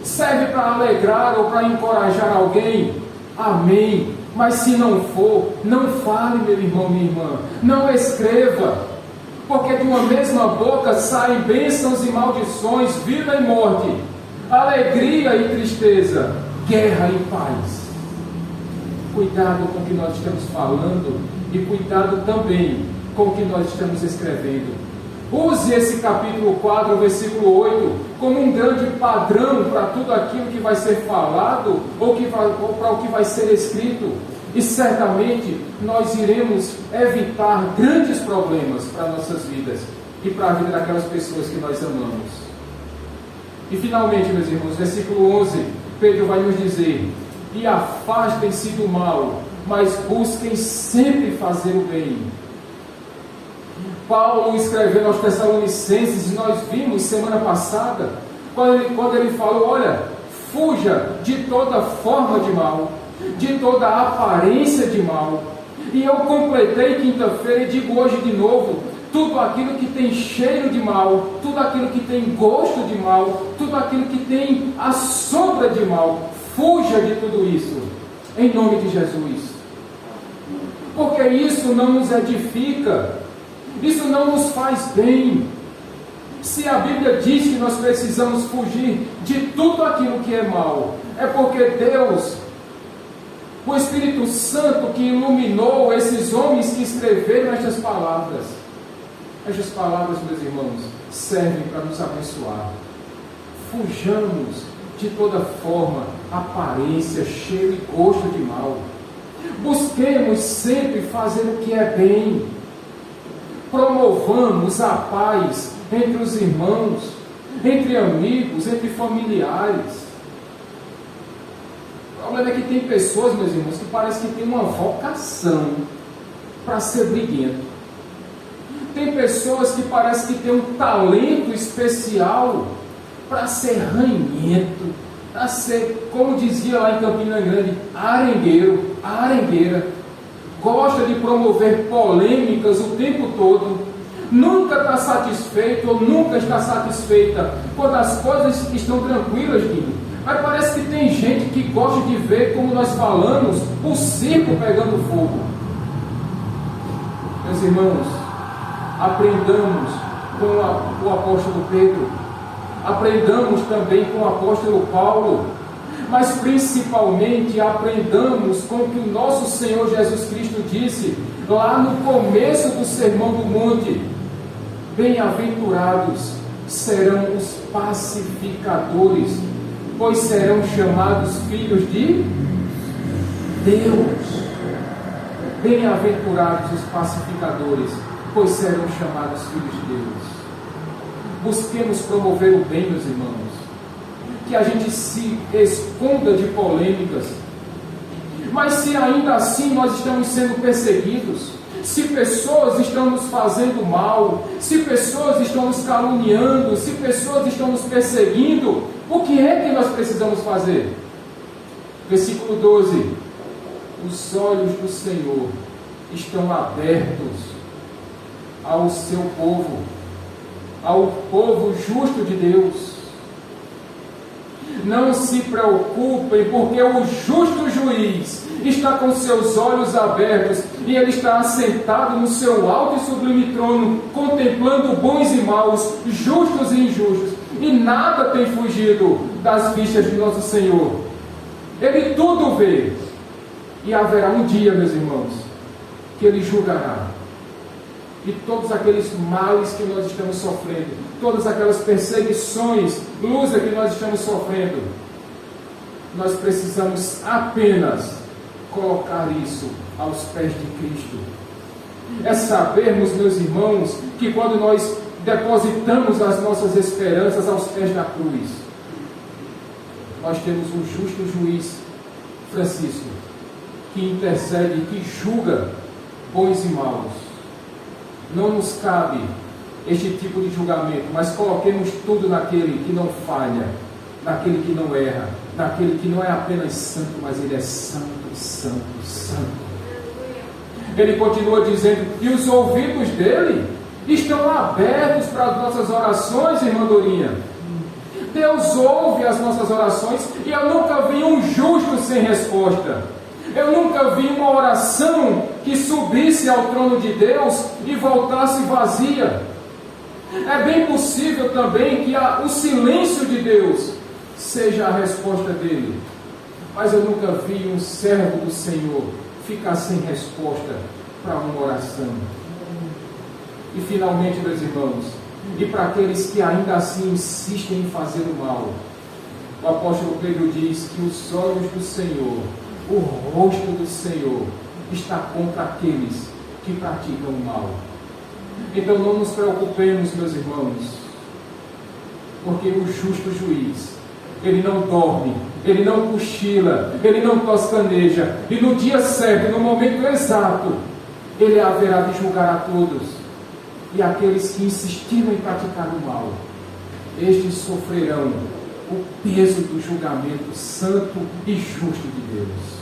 Serve para alegrar ou para encorajar alguém? Amém. Mas se não for, não fale, meu irmão, minha irmã. Não escreva. Porque de uma mesma boca saem bênçãos e maldições, vida e morte, alegria e tristeza, guerra e paz. Cuidado com o que nós estamos falando e cuidado também com o que nós estamos escrevendo. Use esse capítulo 4, versículo 8, como um grande padrão para tudo aquilo que vai ser falado ou para o que vai ser escrito. E certamente nós iremos evitar grandes problemas para nossas vidas e para a vida daquelas pessoas que nós amamos. E finalmente, meus irmãos, versículo 11, Pedro vai nos dizer: e afastem-se do mal, mas busquem sempre fazer o bem. Paulo escrevendo aos Tessalonicenses, e nós vimos semana passada, quando ele falou: olha, fuja de toda forma de mal, de toda aparência de mal. E eu completei quinta-feira e digo hoje de novo: tudo aquilo que tem cheiro de mal, tudo aquilo que tem gosto de mal, tudo aquilo que tem a sombra de mal, fuja de tudo isso, em nome de Jesus. Porque isso não nos edifica, isso não nos faz bem. Se a Bíblia diz que nós precisamos fugir de tudo aquilo que é mal, é porque Deus, o Espírito Santo que iluminou esses homens que escreveram estas palavras, meus irmãos, servem para nos abençoar. Fujamos de toda forma, aparência, cheiro e gosto de mal. Busquemos sempre fazer o que é bem. Promovamos a paz entre os irmãos, entre amigos, entre familiares. O problema é que tem pessoas, meus irmãos, que parece que tem uma vocação para ser briguento. Tem pessoas que parece que têm um talento especial para ser ranhento, para ser, como dizia lá em Campina Grande, arengueiro, arengueira. Gosta de promover polêmicas o tempo todo, nunca está satisfeito ou nunca está satisfeita quando as coisas estão tranquilas, Guilherme. Mas parece que tem gente que gosta de ver, como nós falamos, o circo pegando fogo. Meus irmãos, aprendamos com o apóstolo Pedro, aprendamos também com o apóstolo Paulo, mas principalmente aprendamos com o que o nosso Senhor Jesus Cristo disse lá no começo do Sermão do Monte: bem-aventurados serão os pacificadores, pois serão chamados filhos de Deus. Bem-aventurados os pacificadores, pois serão chamados filhos de Deus. Busquemos promover o bem, meus irmãos. Que a gente se esconda de polêmicas. Mas se ainda assim nós estamos sendo perseguidos, se pessoas estão nos fazendo mal, se pessoas estão nos caluniando, se pessoas estão nos perseguindo, o que é que nós precisamos fazer? Versículo 12: os olhos do Senhor estão abertos ao seu povo, ao povo justo de Deus. Não se preocupem, porque o justo juiz está com seus olhos abertos e ele está assentado no seu alto e sublime trono, contemplando bons e maus, justos e injustos, e nada tem fugido das vistas de nosso Senhor. Ele tudo vê, e haverá um dia, meus irmãos, que ele julgará. E todos aqueles males que nós estamos sofrendo, todas aquelas perseguições, luta que nós estamos sofrendo, nós precisamos apenas colocar isso aos pés de Cristo. É sabermos, meus irmãos, que quando nós depositamos as nossas esperanças aos pés da cruz, nós temos um justo juiz, Francisco, que intercede, que julga bons e maus. Não nos cabe este tipo de julgamento, mas coloquemos tudo naquele que não falha, naquele que não erra, naquele que não é apenas santo, mas ele é santo, santo, santo. Ele continua dizendo: e os ouvidos dele estão abertos para as nossas orações, irmã Dorinha. Deus ouve as nossas orações, e eu nunca vi um justo sem resposta. Eu nunca vi uma oração que subisse ao trono de Deus e voltasse vazia. É bem possível também que o silêncio de Deus seja a resposta dele. Mas eu nunca vi um servo do Senhor ficar sem resposta para uma oração. E finalmente, meus irmãos, e para aqueles que ainda assim insistem em fazer o mal, o apóstolo Pedro diz que os olhos do Senhor, o rosto do Senhor, está contra aqueles que praticam o mal. Então não nos preocupemos, meus irmãos, porque o justo juiz, ele não dorme, ele não cochila, ele não toscaneja, e no dia certo, no momento exato, ele haverá de julgar a todos. E aqueles que insistiram em praticar o mal, estes sofrerão o peso do julgamento santo e justo de Deus.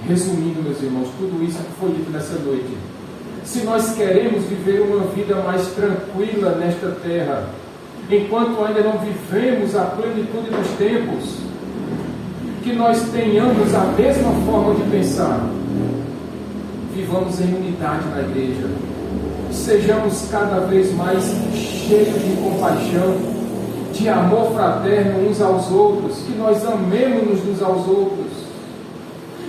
Resumindo, meus irmãos, tudo isso que foi dito nessa noite, se nós queremos viver uma vida mais tranquila nesta terra, enquanto ainda não vivemos a plenitude dos tempos, que nós tenhamos a mesma forma de pensar, vivamos em unidade na igreja, sejamos cada vez mais cheios de compaixão, de amor fraterno uns aos outros, que nós amemos-nos uns aos outros,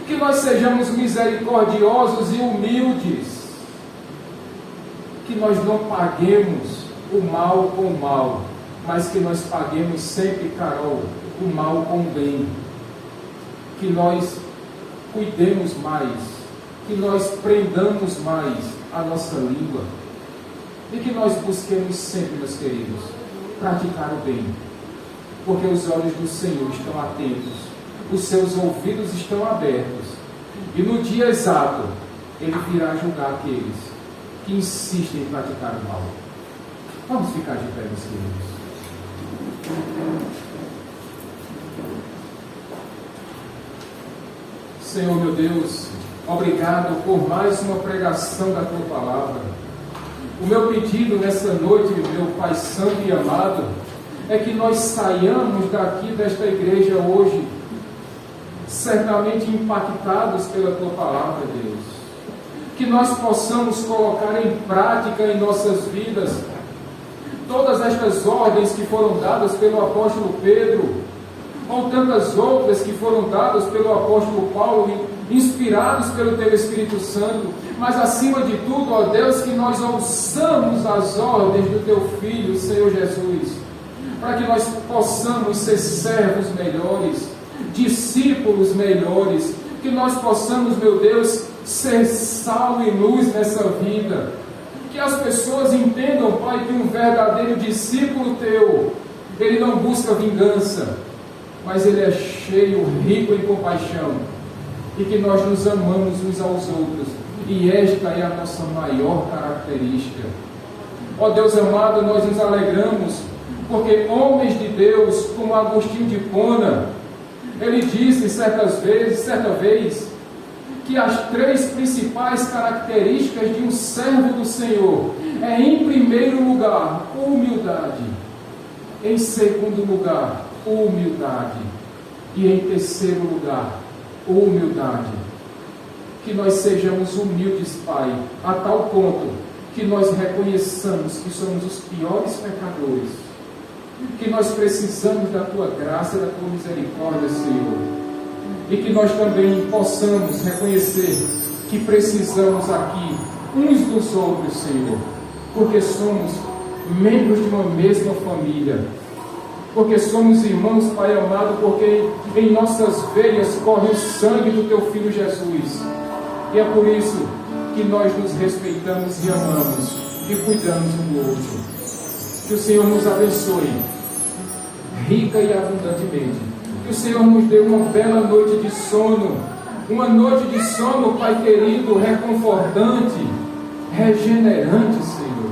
que nós sejamos misericordiosos e humildes, que nós não paguemos o mal com o mal, mas que nós paguemos sempre, Carol, o mal com o bem, que nós cuidemos mais, que nós prendamos mais a nossa língua, e que nós busquemos sempre, meus queridos, praticar o bem, porque os olhos do Senhor estão atentos, os seus ouvidos estão abertos, e no dia exato, Ele virá julgar aqueles que insistem em praticar o mal. Vamos ficar de pé, meus queridos. Senhor meu Deus, obrigado por mais uma pregação da Tua Palavra. O meu pedido nessa noite, meu Pai Santo e amado, é que nós saiamos daqui desta igreja hoje, certamente impactados pela Tua Palavra, Deus. Que nós possamos colocar em prática em nossas vidas todas estas ordens que foram dadas pelo apóstolo Pedro, ou tantas outras que foram dadas pelo apóstolo Paulo, inspirados pelo Teu Espírito Santo, mas acima de tudo, ó Deus, que nós ouçamos as ordens do Teu Filho, Senhor Jesus, para que nós possamos ser servos melhores, discípulos melhores, que nós possamos, meu Deus, ser sal e luz nessa vida, que as pessoas entendam, Pai, que um verdadeiro discípulo Teu, ele não busca vingança, mas ele é cheio, rico em compaixão, e que nós nos amamos uns aos outros, e esta é a nossa maior característica. Ó Deus amado, nós nos alegramos, porque homens de Deus, como Agostinho de Hipona, ele disse certa vez, que as 3 principais características de um servo do Senhor é, em primeiro lugar, humildade, em segundo lugar, humildade, e em terceiro lugar, humildade. Que nós sejamos humildes, Pai, a tal ponto que nós reconheçamos que somos os piores pecadores, que nós precisamos da Tua graça, da Tua misericórdia, Senhor, e que nós também possamos reconhecer que precisamos aqui uns dos outros, Senhor, porque somos membros de uma mesma família, porque somos irmãos, Pai amado, porque em nossas veias corre o sangue do Teu Filho Jesus, e é por isso que nós nos respeitamos e amamos e cuidamos um do outro. Que o Senhor nos abençoe rica e abundantemente. Que o Senhor nos dê uma bela noite de sono, uma noite de sono, Pai querido, reconfortante, regenerante, Senhor.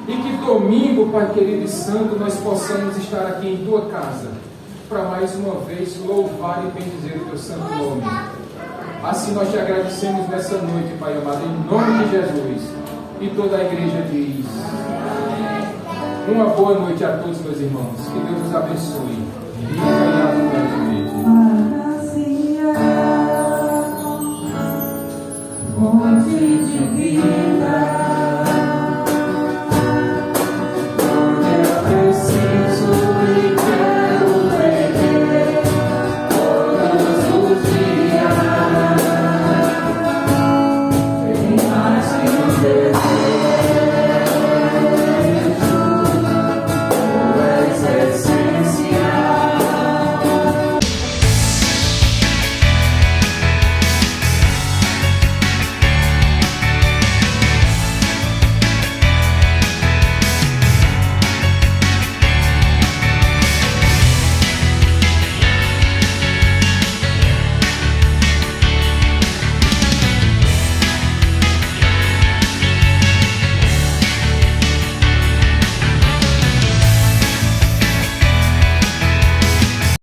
E que domingo, Pai querido e santo, nós possamos estar aqui em Tua casa, para mais uma vez louvar e bendizer o Teu santo nome. Assim nós Te agradecemos nessa noite, Pai amado, em nome de Jesus. E toda a igreja diz: uma boa noite a todos, meus irmãos. Que Deus nos abençoe. Rica e abundantemente. Fonte de vida.